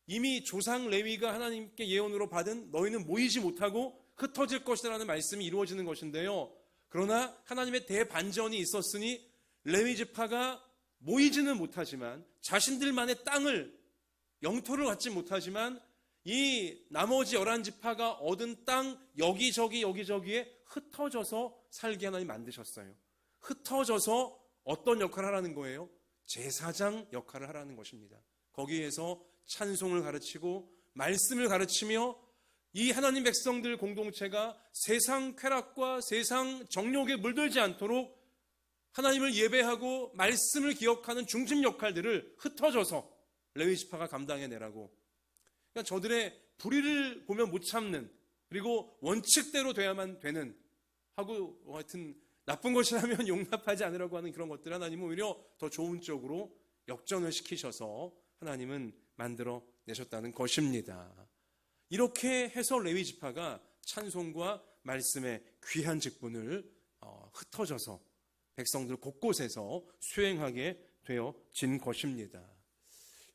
이미 조상 레위가 하나님께 예언으로 받은 너희는 모이지 못하고 흩어질 것이라는 말씀이 이루어지는 것인데요. 그러나 하나님의 대반전이 있었으니 레위 지파가 모이지는 못하지만 자신들만의 땅을 영토를 갖지 못하지만 이 나머지 11지파가 얻은 땅 여기저기에 흩어져서 살게 하나님 만드셨어요. 흩어져서 어떤 역할을 하라는 거예요? 제사장 역할을 하라는 것입니다. 거기에서 찬송을 가르치고 말씀을 가르치며 이 하나님 백성들 공동체가 세상 쾌락과 세상 정욕에 물들지 않도록 하나님을 예배하고 말씀을 기억하는 중심 역할들을 흩어져서 레위 지파가 감당해내라고. 그러니까 저들의 불의를 보면 못 참는, 그리고 원칙대로 돼야만 되는 하고 하여튼 나쁜 것이라면 용납하지 않으라고 하는 그런 것들 하나님은 오히려 더 좋은 쪽으로 역전을 시키셔서 하나님은 만들어 내셨다는 것입니다. 이렇게 해서 레위 지파가 찬송과 말씀의 귀한 직분을 흩어져서 백성들 곳곳에서 수행하게 되어진 것입니다.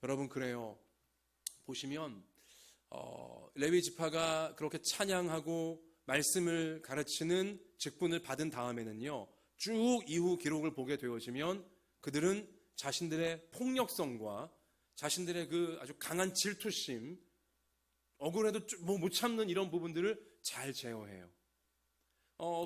여러분, 그래요. 보시면 레위 지파가 그렇게 찬양하고 말씀을 가르치는 직분을 받은 다음에는요, 쭉 이후 기록을 보게 되어지면 그들은 자신들의 폭력성과 자신들의 그 아주 강한 질투심, 억울해도 뭐 못 참는 이런 부분들을 잘 제어해요.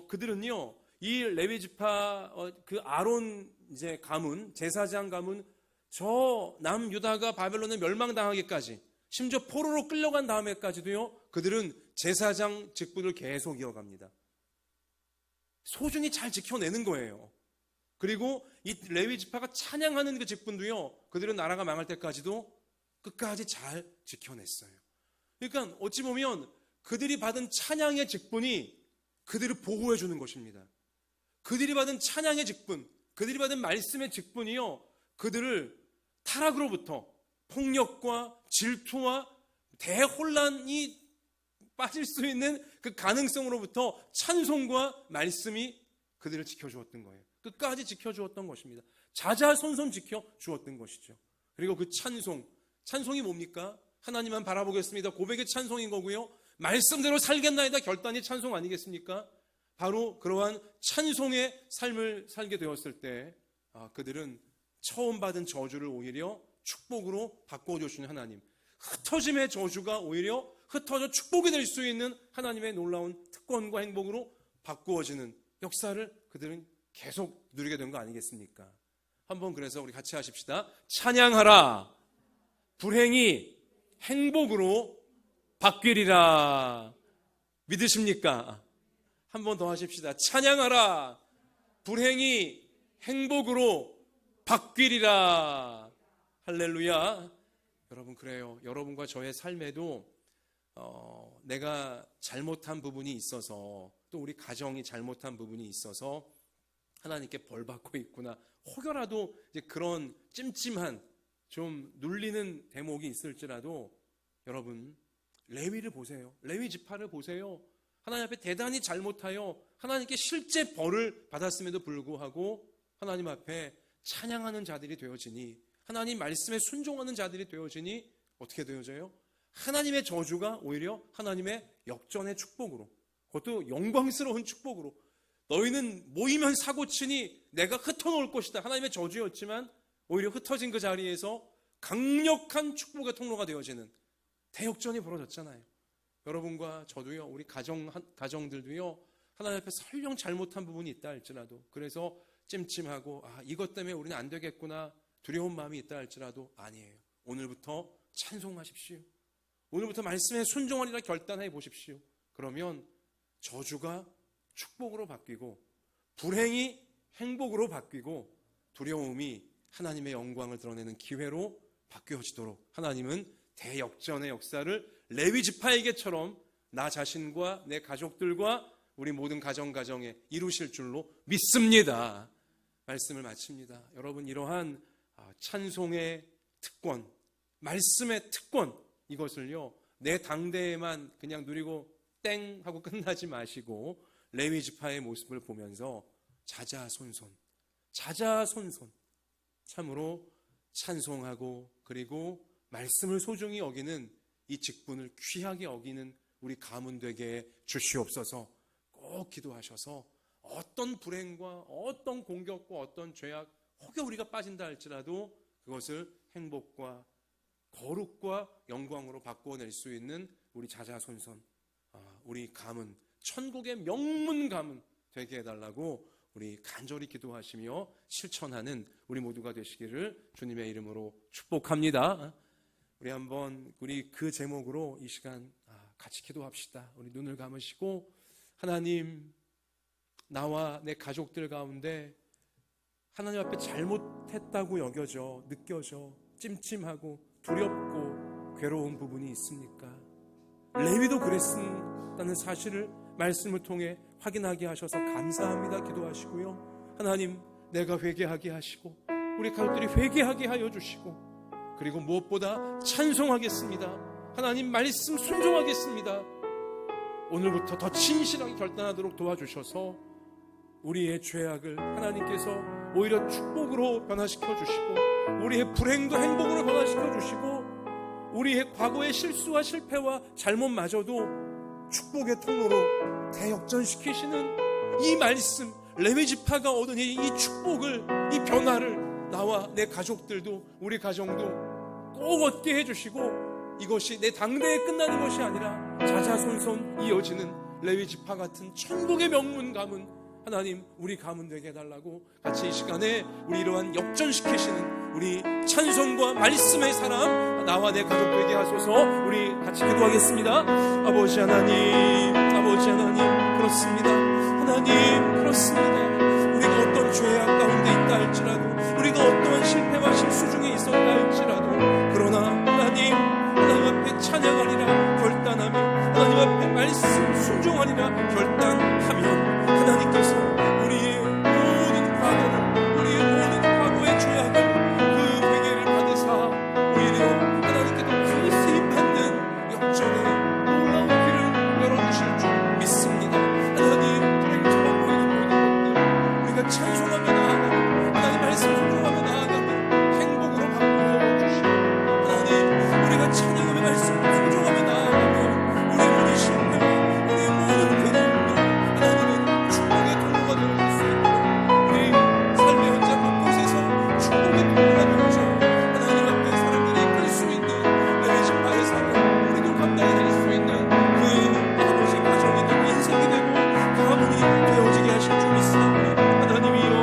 그들은요, 이 레위 지파 그 아론 이제 가문, 제사장 가문, 저 남유다가 바벨론에 멸망당하기까지, 심지어 포로로 끌려간 다음에까지도요, 그들은 제사장 직분을 계속 이어갑니다. 소중히 잘 지켜내는 거예요. 그리고 이 레위 지파가 찬양하는 그 직분도요, 그들은 나라가 망할 때까지도 끝까지 잘 지켜냈어요. 그러니까 어찌 보면 그들이 받은 찬양의 직분이 그들을 보호해 주는 것입니다. 그들이 받은 찬양의 직분, 그들이 받은 말씀의 직분이요, 그들을 타락으로부터, 폭력과 질투와 대혼란이 빠질 수 있는 그 가능성으로부터 찬송과 말씀이 그들을 지켜주었던 거예요. 끝까지 지켜주었던 것입니다. 자자손손 지켜주었던 것이죠. 그리고 그 찬송이 뭡니까? 하나님만 바라보겠습니다. 고백의 찬송인 거고요. 말씀대로 살겠나이다 결단이 찬송 아니겠습니까? 바로 그러한 찬송의 삶을 살게 되었을 때 그들은 처음 받은 저주를 오히려 축복으로 바꿔주시는 하나님, 흩어짐의 저주가 오히려 흩어져 축복이 될 수 있는 하나님의 놀라운 특권과 행복으로 바꾸어지는 역사를 그들은 계속 누리게 된 거 아니겠습니까? 한번 그래서 우리 같이 하십시다. 찬양하라, 불행이 행복으로 바뀌리라. 믿으십니까? 한 번 더 하십시다. 찬양하라, 불행이 행복으로 바뀌리라. 할렐루야. 여러분, 그래요. 여러분과 저의 삶에도 내가 잘못한 부분이 있어서, 또 우리 가정이 잘못한 부분이 있어서 하나님께 벌 받고 있구나, 혹여라도 이제 그런 찜찜한 좀 눌리는 대목이 있을지라도 여러분, 레위를 보세요. 레위 지파를 보세요. 하나님 앞에 대단히 잘못하여 하나님께 실제 벌을 받았음에도 불구하고 하나님 앞에 찬양하는 자들이 되어지니, 하나님 말씀에 순종하는 자들이 되어지니 어떻게 되어져요? 하나님의 저주가 오히려 하나님의 역전의 축복으로, 그것도 영광스러운 축복으로, 너희는 모이면 사고치니 내가 흩어놓을 것이다. 하나님의 저주였지만 오히려 흩어진 그 자리에서 강력한 축복의 통로가 되어지는 대역전이 벌어졌잖아요. 여러분과 저도요, 우리 가정들도요, 하나님 앞에 설령 잘못한 부분이 있다 할지라도, 그래서 찜찜하고 이것 때문에 우리는 안 되겠구나 두려운 마음이 있다 할지라도 아니에요. 오늘부터 찬송하십시오. 오늘부터 말씀에 순종하리라 결단해 보십시오. 그러면 저주가 축복으로 바뀌고, 불행이 행복으로 바뀌고, 두려움이 하나님의 영광을 드러내는 기회로 바뀌어지도록 하나님은 대역전의 역사를 레위 지파에게처럼 나 자신과 내 가족들과 우리 모든 가정에 이루실 줄로 믿습니다. 말씀을 마칩니다. 여러분, 이러한 찬송의 특권, 말씀의 특권, 이것을요 내 당대에만 그냥 누리고 땡 하고 끝나지 마시고 레위 지파의 모습을 보면서 자자손손 참으로 찬송하고, 그리고 말씀을 소중히 여기는 이 직분을 귀하게 여기는 우리 가문 되게 주시옵소서. 꼭 기도하셔서 어떤 불행과 어떤 공격과 어떤 죄악, 혹여 우리가 빠진다 할지라도 그것을 행복과 거룩과 영광으로 바꾸어낼 수 있는 우리 자자손손, 우리 가문, 천국의 명문 가문 되게 해달라고 우리 간절히 기도하시며 실천하는 우리 모두가 되시기를 주님의 이름으로 축복합니다. 우리 그 제목으로 이 시간 같이 기도합시다. 우리 눈을 감으시고, 하나님, 나와 내 가족들 가운데 하나님 앞에 잘못했다고 느껴져 찜찜하고 두렵고 괴로운 부분이 있습니까? 레위도 그랬다는 사실을 말씀을 통해 확인하게 하셔서 감사합니다 기도하시고요. 하나님, 내가 회개하게 하시고 우리 가족들이 회개하게 하여 주시고, 그리고 무엇보다 찬송하겠습니다. 하나님 말씀 순종하겠습니다. 오늘부터 더 진실하게 결단하도록 도와주셔서 우리의 죄악을 하나님께서 오히려 축복으로 변화시켜 주시고, 우리의 불행도 행복으로 변화시켜 주시고, 우리의 과거의 실수와 실패와 잘못마저도 축복의 통로로 대역전시키시는 이 말씀, 레위 지파가 얻은 이 축복을, 이 변화를 나와 내 가족들도, 우리 가정도 꼭 얻게 해주시고, 이것이 내 당대에 끝나는 것이 아니라 자자손손 이어지는 레위 지파 같은 천국의 명문 가문, 하나님 우리 가문 되게 해달라고 같이 이 시간에 우리 이러한 역전시키시는 우리 찬송과 말씀의 사람, 나와 내 가족 되게 하소서. 우리 같이 기도하겠습니다. 아버지 하나님, 그렇습니다. 하나님, 그렇습니다. 우리가 어떤 죄악 가운데 있다 할지라도, 우리가 어떠한 실패와 실수 중에 있었다 할지라도, 그러나 하나님 앞에 찬양하리라 결단하며, 하나님 앞에 말씀 순종하리라 결단하면, 하나님께서 우리의 모든 과거의 죄악을 그 회개를 받으사 오히려 하나님께도 간세히 받는 역전의 놀라운 길을 열어주실 줄 믿습니다. 하나님, 불행처럼 보이는 모든 것들 우리가 찬송하며 나아가고, 하나님 말씀 순종하며 나아가고 행복으로 바꾸어 주시고, 하나님 우리가 찬양하며 말씀 순종하며 나아가며 우리 모든 실패와 우리 모든 괴로움을 하나님은 축복의 통로가 되어줄 수 있도록, 우리 삶의 현장 곳곳에서 축복의 통로가 되어져 하나님 앞에 사람들이 이끌 수 있는 레위 지파의 삶을 우리도 감당해 낼 수 있는 그 아버지 가정이 되고 인생이 되고 가문이 되어지게 하실 줄 믿사오니, 하나님이여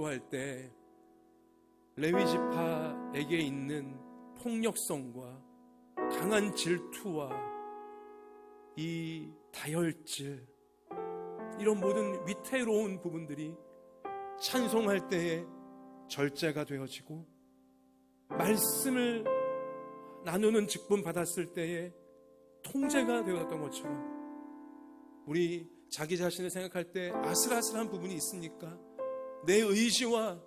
기도할 때 레위 지파에게 있는 폭력성과 강한 질투와 이 다혈질, 이런 모든 위태로운 부분들이 찬송할 때에 절제가 되어지고 말씀을 나누는 직분 받았을 때에 통제가 되었던 것처럼 우리 자기 자신을 생각할 때 아슬아슬한 부분이 있습니까? 내 의지와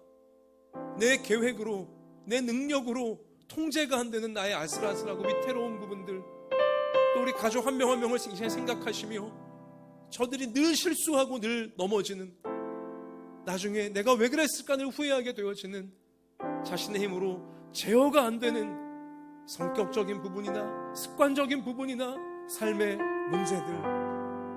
내 계획으로, 내 능력으로 통제가 안 되는 나의 아슬아슬하고 위태로운 부분들, 또 우리 가족 한 명 한 명을 생각하시며 저들이 늘 실수하고 늘 넘어지는, 나중에 내가 왜 그랬을까 늘 후회하게 되어지는 자신의 힘으로 제어가 안 되는 성격적인 부분이나 습관적인 부분이나 삶의 문제들,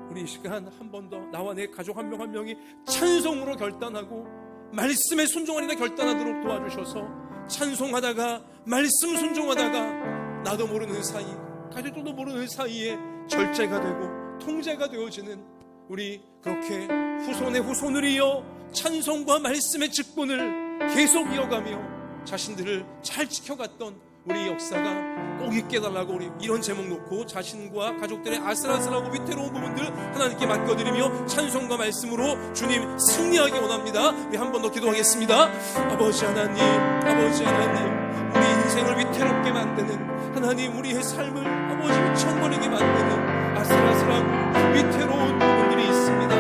우리 이 시간 한 번 더 나와 내 가족 한 명 한 명이 찬송으로 결단하고 말씀에 순종하리라 결단하도록 도와주셔서 찬송하다가 말씀 순종하다가 나도 모르는 사이, 가족들도 모르는 사이에 절제가 되고 통제가 되어지는, 우리 그렇게 후손의 후손을 이어 찬송과 말씀의 직분을 계속 이어가며 자신들을 잘 지켜갔던 우리 역사가 꼭 있게 달라고, 우리 이런 제목 놓고 자신과 가족들의 아슬아슬하고 위태로운 부분들 하나님께 맡겨드리며 찬송과 말씀으로 주님 승리하기 원합니다. 우리 한 번 더 기도하겠습니다. 아버지 하나님, 아버지 하나님, 우리 인생을 위태롭게 만드는 하나님, 우리의 삶을 아버지 미쳐버리게 만드는 아슬아슬하고 위태로운 부분들이 있습니다.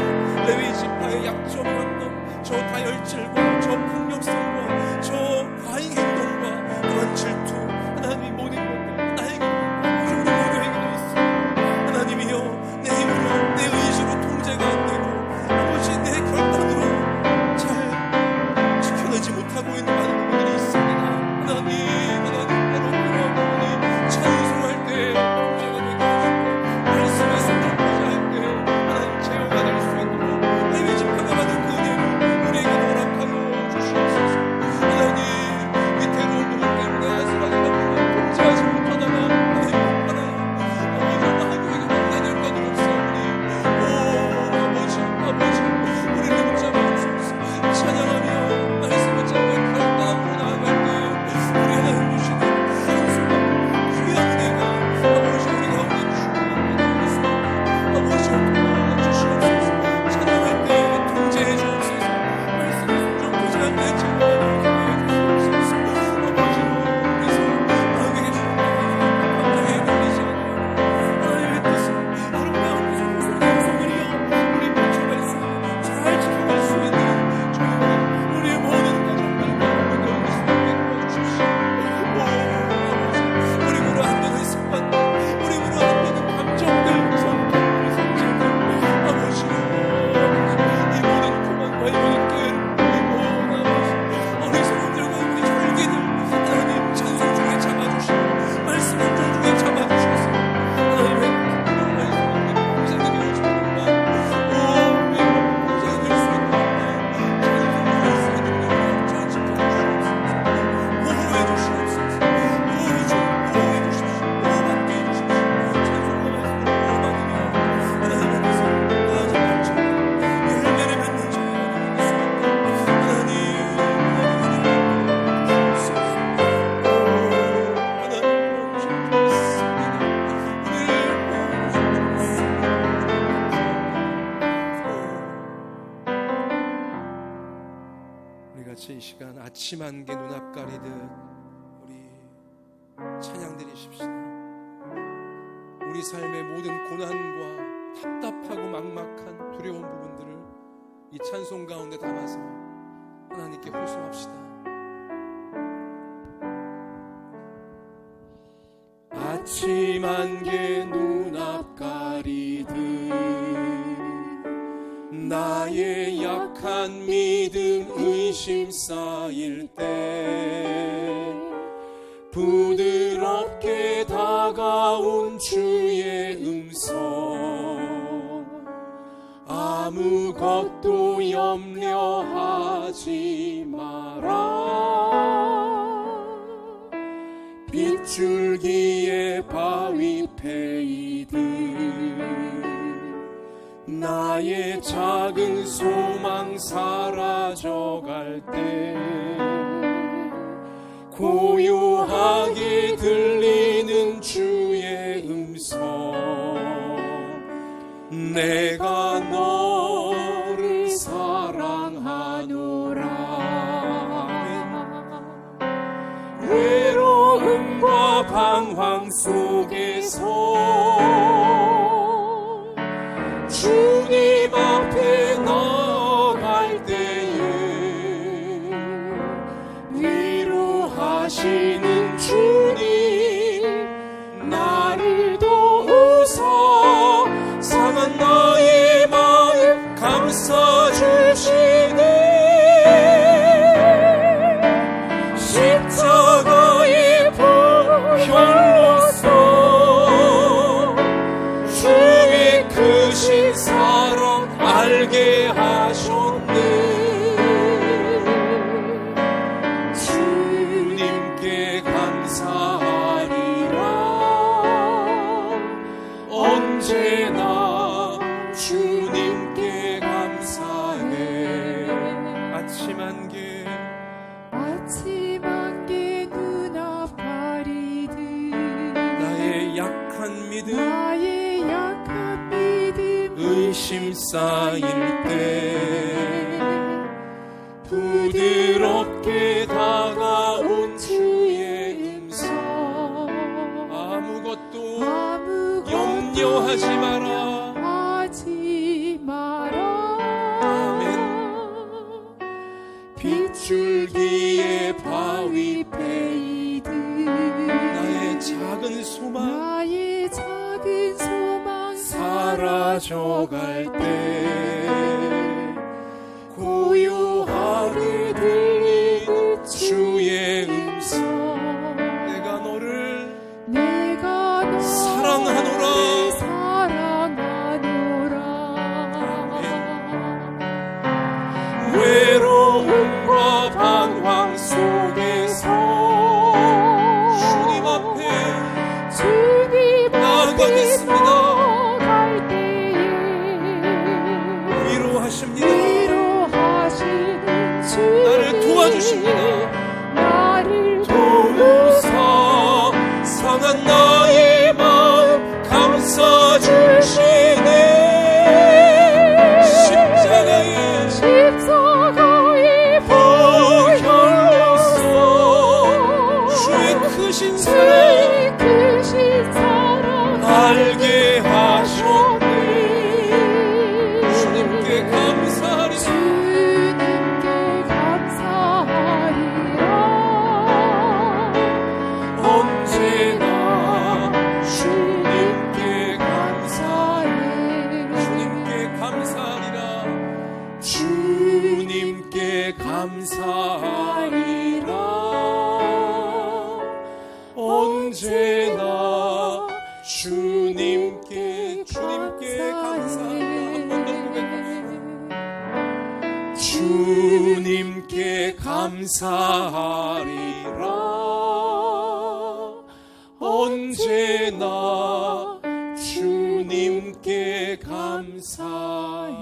레위 지파의 약점이었던 저 다혈질과 저 폭력성과 저 과잉 행동과 그런 질투, 하나님 모든 것들 나에게, 우리 모두에게도 있습니다. 하나님이여, 내 힘으로 내 의지로 통제가 안 되고 아버지 내 결단으로 잘 지켜내지 못하고 있는 많은 부분들이 있습니다. 하나님, 하나님 바로 그런 부분이 찬송할 때 통제가 되게 하시고 말씀에 순종하자 할 때 하나님 제어가 될 수 있도록 레위 지파가 받은 그 은혜를 우리에게 허락하여 주시옵소서. 하나님, 위태로운 부분 때문에 아슬아슬한 부분 통제하지 못하다가 하나님 하나님에게 만나될 것들 없사오니, 오 아버지, 아버지 우리를 붙잡아 주옵소서. 찬양하며 말씀 붙잡고 결단으로 나아갈 때 우리 하나님 주시는 한순간 귀한 은혜가 아버지 우리 가운데 충만하게 되겠습니다. 아버지 도와주시옵소서. 찬양할 때 통제해 주옵소서. 말씀에 순종하자 할 때 제어가 되게 주옵소서. 아버지 우리 서로 나에게 주신 감당에 걸리지 않고 하나님의 뜻을 아름다운 후손들이여 우리 펼쳐갈 수 있는, 잘 지켜갈 수 있는 정말 우리의 모든 가정들과 우리 너희 수고에 도와주십시오. 오 아버지, 우리 물어 안 되는 습관들, 우리 물어 안 되는 감정들, 성격들, 성질들, 아버지 이 모든 교만과 이 모든 게으름, 이 모든 아버지 어리석음들과 우리 절기들 하나님 찬송 중에 잡아주시고 말씀 운전 중에 잡아주셔서 하나님의 정말 인생이 되어지는구나. 오 우리 인생이 될 수 있는 찬송할 수 있는 능력 잘 지켜주시옵소서. 보호해 주시옵소서. 보호해 주십시오. 보호받게 해주십시오. 찬송과 말씀으로 보호받으며 하나님의 뜻을 나아져 펼쳐가는 열매를 맺는 저희가 되겠습니다. 하나님, 우리 같이 이 시간 아침 안개 눈앞 가리듯 우리 찬양 드리십시다. 우리 삶의 모든 고난과 답답하고 막막한 두려운 부분들을 이 찬송 가운데 담아서 하나님께 호소합시다. 아침 안개 눈앞 가리듯 나의 약한 믿음 의심 쌓일 때 부드럽게 다가온 주의 음성, 아무것도 염려하지 마라. 빗줄기에 바위 패이듯 나의 작은 소망 사라져갈 때 고요하게 들리는 주의 음성 내가 너를 사랑하노라 외로움과 방황 속에서 주님 앞에 나아갈 때에 위로하시는 주님 나를 도우사 상한 나의 마음 감싸주시네 십자가의 보혈로써 주의 크신 사랑 알게 하셨네 주님께 감사하리라 언제나 주님께 감사해 아침 안개 눈앞 가리듯 나의 약한 믿음 의심 쌓일 때 부드럽게 다가온 주의 음성 아무것도 염려하지 마라 아멘 빗줄기에 바위 패이듯 나의 작은 소망 사라져갈 때 고요하게 들리는 주의 음성 내가 너를 사랑하노라 외로움과 방황 속에서 주님 앞에 나아가겠습니다 나를 도와주십니다 도우사 상한 나의 마음 감싸주시네 십자가의 보혈로써 주의 크신 사랑 알게 하셨네 주님께 감사하리라 언제나 주님께 감사하리라 한 번 더 고백합시다 주님께 감사하리라 언제나 주님께 감사해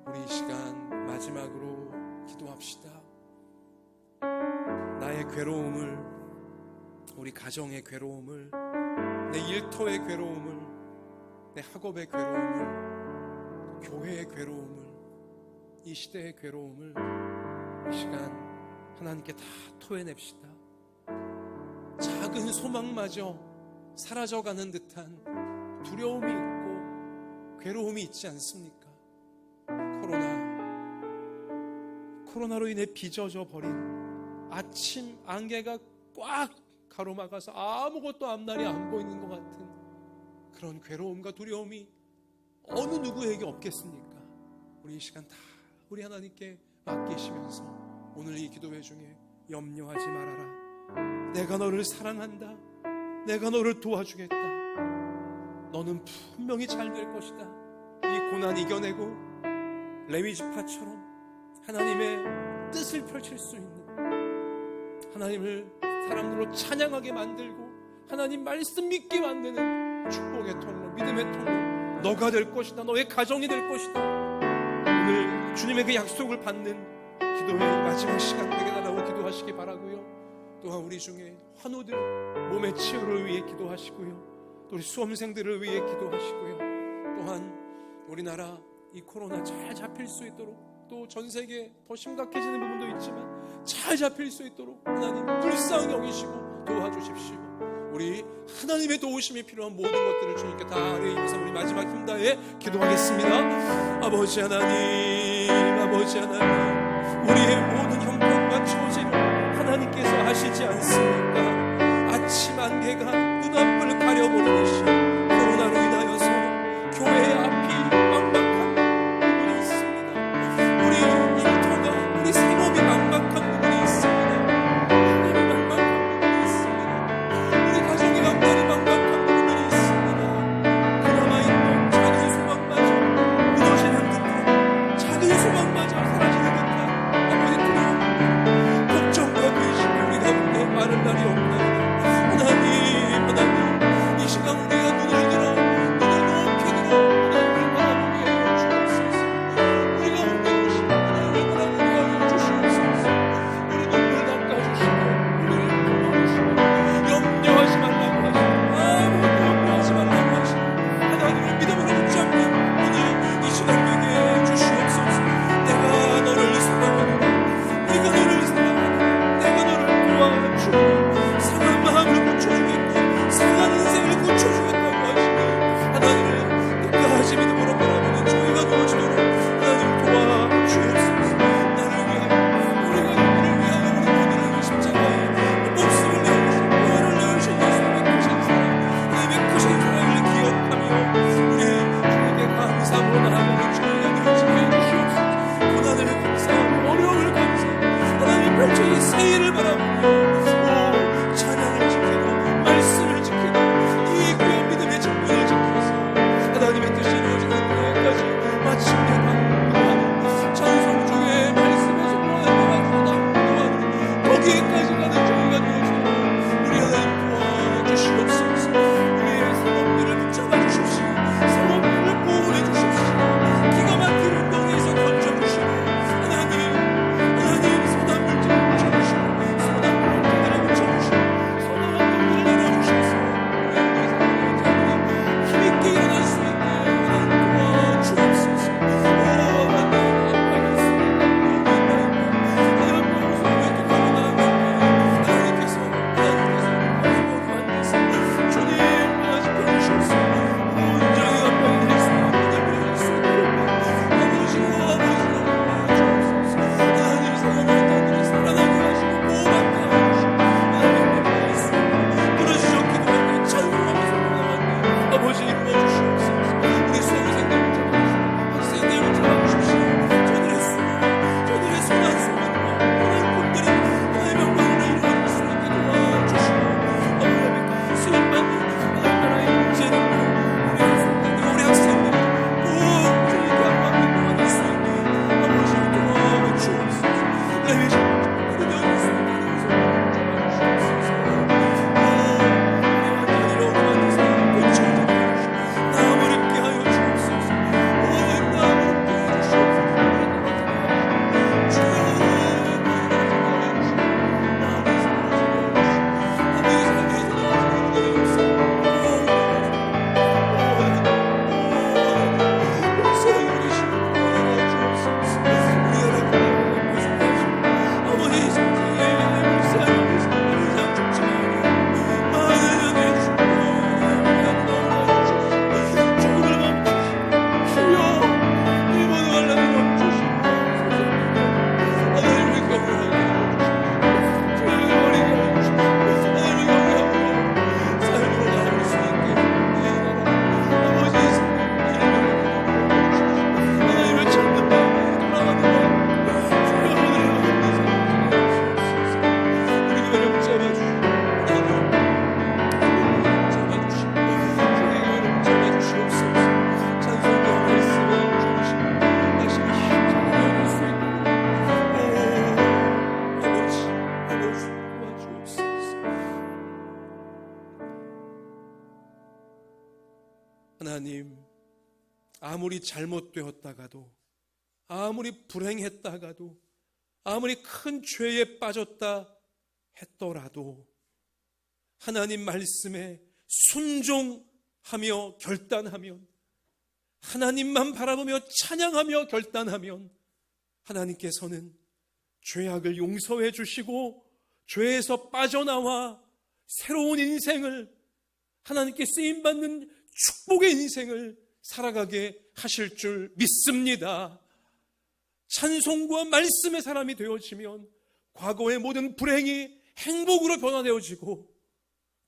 우리 이 시간 마지막으로 기도합시다. 나의 괴로움을, 우리 가정의 괴로움을, 내 일터의 괴로움을, 내 학업의 괴로움을, 교회의 괴로움을, 이 시대의 괴로움을 이 시간 하나님께 다 토해냅시다. 작은 소망마저 사라져가는 듯한 두려움이 있고 괴로움이 있지 않습니까? 코로나로 인해 빚어져 버린 아침 안개가 꽉 가로막아서 아무것도 앞날이 안 보이는 것 같은 그런 괴로움과 두려움이 어느 누구에게 없겠습니까? 우리 이 시간 다 우리 하나님께 맡기시면서 오늘 이 기도회 중에 염려하지 말아라. 내가 너를 사랑한다. 내가 너를 도와주겠다. 너는 분명히 잘 될 것이다. 이 고난 이겨내고 레위지파처럼 하나님의 뜻을 펼칠 수 있는, 하나님을 사람들로 찬양하게 만들고 하나님 말씀 믿게 만드는 축복의 통로, 믿음의 통로 너가 될 것이다. 너의 가정이 될 것이다. 오늘 주님의 그 약속을 받는 기도의 마지막 시간 되게 달라고 기도하시기 바라고요. 또한 우리 중에 환우들 몸의 치유를 위해 기도하시고요. 또 우리 수험생들을 위해 기도하시고요. 또한 우리나라 이 코로나 잘 잡힐 수 있도록, 또 전 세계 더 심각해지는 부분도 있지만 잘 잡힐 수 있도록 하나님 불쌍히 여기시고 도와주십시오. 우리 하나님의 도우심이 필요한 모든 것들을 주님께 다 아뢰면서 우리 마지막 힘 다해 기도하겠습니다. 아버지 하나님, 아버지 하나님, 우리의 모든 형편과 처지를 하나님께서 아시지 않습니까? 아침 안개가 눈앞을 가려버리듯이 코로나로 인하여서 교회의 앞이 막막한 부분이 있습니다. 우리 일터가, 우리 생업이 막막한 부분이 있습니다. 하나님이 막막한 부분이 있습니다. 우리 가정이 완전히 막막한 부분이 있습니다. 그나마 있는 작은 소망마저 무너지는 듯한, 작은 소망마저 사라지는 듯한 아버지 두려움, 걱정과 근심을 우리 가운데 많은 날이 없나이다. 하나님, 이 시간 우리가 눈을 들어 눈을 높이 들어 하나님을 바라보게 하여 주옵소서. 우리 가운데 오신 하나님을 바라보게 하여 주시옵소서. 우리 눈물 닦아주시고 우리를 품어주시고 염려하지 말라고 하시고 아무것도 염려하지 말라고 하시고 하나님을 믿음으로 붙잡는 오늘 이 시간 되게 해 주시옵소서. 내가 너를 사랑하노라, 내가 너를 사랑하노라, 내가 너를 도와주고 상한 마음을 고쳐주겠고 상한 인생을 고쳐주겠다고 하시니 하나님을 끝까지 믿음으로 바라보는 저희가 되어지도록 하나님 도와주옵소서. 나를 위하여, 우리가 우리를 위하여 우리 모두를 십자가에 목숨을 내어주신, 영혼을 내어주신 예수님의 크신 사랑, 하나님의 크신 사랑을 기억하며 우리 주님께 감사함으로 나아가는 저희가 되어지게 해주시옵소서. 고난을 감사하고 어려움을 감사하고 하나님 펼쳐 이 세일을 바라보며 찬양을 지키고 말씀을 지키고 이 귀한 믿음의 정문을 지켜서 하나님의 뜻이 이루어지는 그날까지 마침내 강구하는 찬송 중에 말씀을 선포하는 거기에까지 가는 저희가 되어지도록 우리 하나님 도와주시옵소서. 우리의 상업들을 붙잡아 주십시오. 상업들을 보호해 주십시오. 기가 막힌 운동에서 던져주시고 하나님 소나물들을 붙여주시고 소나물 하나님, 아무리 잘못되었다가도, 아무리 불행했다가도, 아무리 큰 죄에 빠졌다 했더라도 하나님 말씀에 순종하며 결단하면, 하나님만 바라보며 찬양하며 결단하면 하나님께서는 죄악을 용서해 주시고 죄에서 빠져나와 새로운 인생을, 하나님께 쓰임받는 축복의 인생을 살아가게 하실 줄 믿습니다. 찬송과 말씀의 사람이 되어지면 과거의 모든 불행이 행복으로 변화되어지고,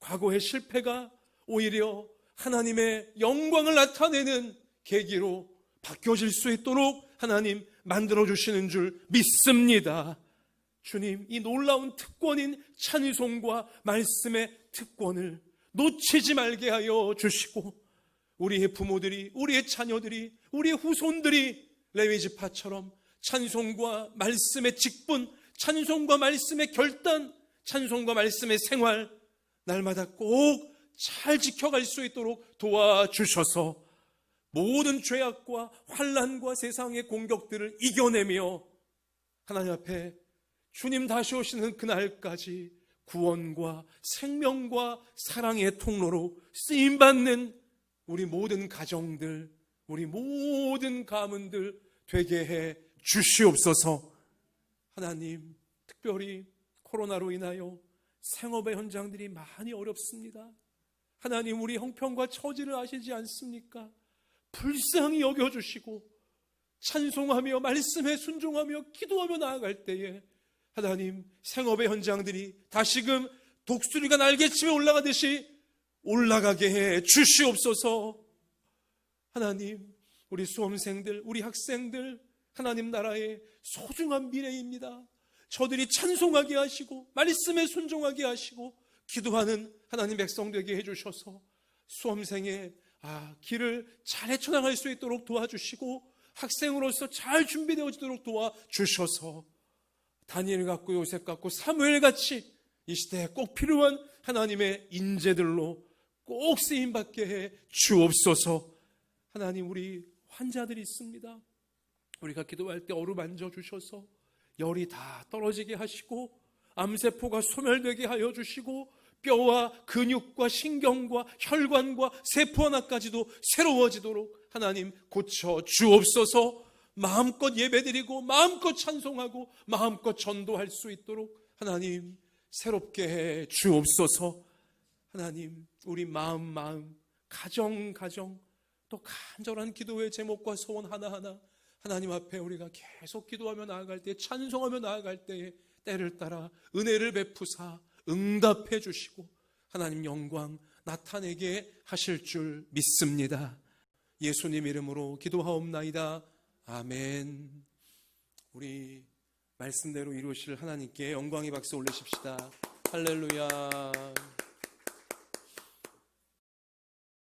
과거의 실패가 오히려 하나님의 영광을 나타내는 계기로 바뀌어질 수 있도록 하나님 만들어주시는 줄 믿습니다. 주님, 이 놀라운 특권인 찬송과 말씀의 특권을 놓치지 말게 하여 주시고, 우리의 부모들이, 우리의 자녀들이, 우리의 후손들이 레위지파처럼 찬송과 말씀의 직분, 찬송과 말씀의 결단, 찬송과 말씀의 생활 날마다 꼭 잘 지켜갈 수 있도록 도와주셔서 모든 죄악과 환난과 세상의 공격들을 이겨내며 하나님 앞에 주님 다시 오시는 그날까지 구원과 생명과 사랑의 통로로 쓰임받는 우리 모든 가정들, 우리 모든 가문들 되게 해 주시옵소서. 하나님, 특별히 코로나로 인하여 생업의 현장들이 많이 어렵습니다. 하나님, 우리 형편과 처지를 아시지 않습니까? 불쌍히 여겨주시고 찬송하며 말씀에 순종하며 기도하며 나아갈 때에 하나님, 생업의 현장들이 다시금 독수리가 날개치며 올라가듯이 올라가게 해 주시옵소서. 하나님, 우리 수험생들, 우리 학생들, 하나님 나라의 소중한 미래입니다. 저들이 찬송하게 하시고 말씀에 순종하게 하시고 기도하는 하나님 백성 되게 해주셔서 수험생의 길을 잘 헤쳐나갈 수 있도록 도와주시고 학생으로서 잘 준비되어지도록 도와주셔서 다니엘 같고 요셉 같고 사무엘 같이 이 시대에 꼭 필요한 하나님의 인재들로 꼭 쓰임받게 해 주옵소서. 하나님, 우리 환자들이 있습니다. 우리가 기도할 때 어루만져 주셔서 열이 다 떨어지게 하시고 암세포가 소멸되게 하여 주시고 뼈와 근육과 신경과 혈관과 세포 하나까지도 새로워지도록 하나님 고쳐 주옵소서. 마음껏 예배드리고 마음껏 찬송하고 마음껏 전도할 수 있도록 하나님 새롭게 해 주옵소서. 하나님, 우리 마음 가정 또 간절한 기도의 제목과 소원 하나하나 하나님 앞에 우리가 계속 기도하며 나아갈 때, 찬송하며 나아갈 때에 때를 따라 은혜를 베푸사 응답해 주시고 하나님 영광 나타내게 하실 줄 믿습니다. 예수님 이름으로 기도하옵나이다. 아멘. 우리 말씀대로 이루실 하나님께 영광의 박수 올리십시다. 할렐루야.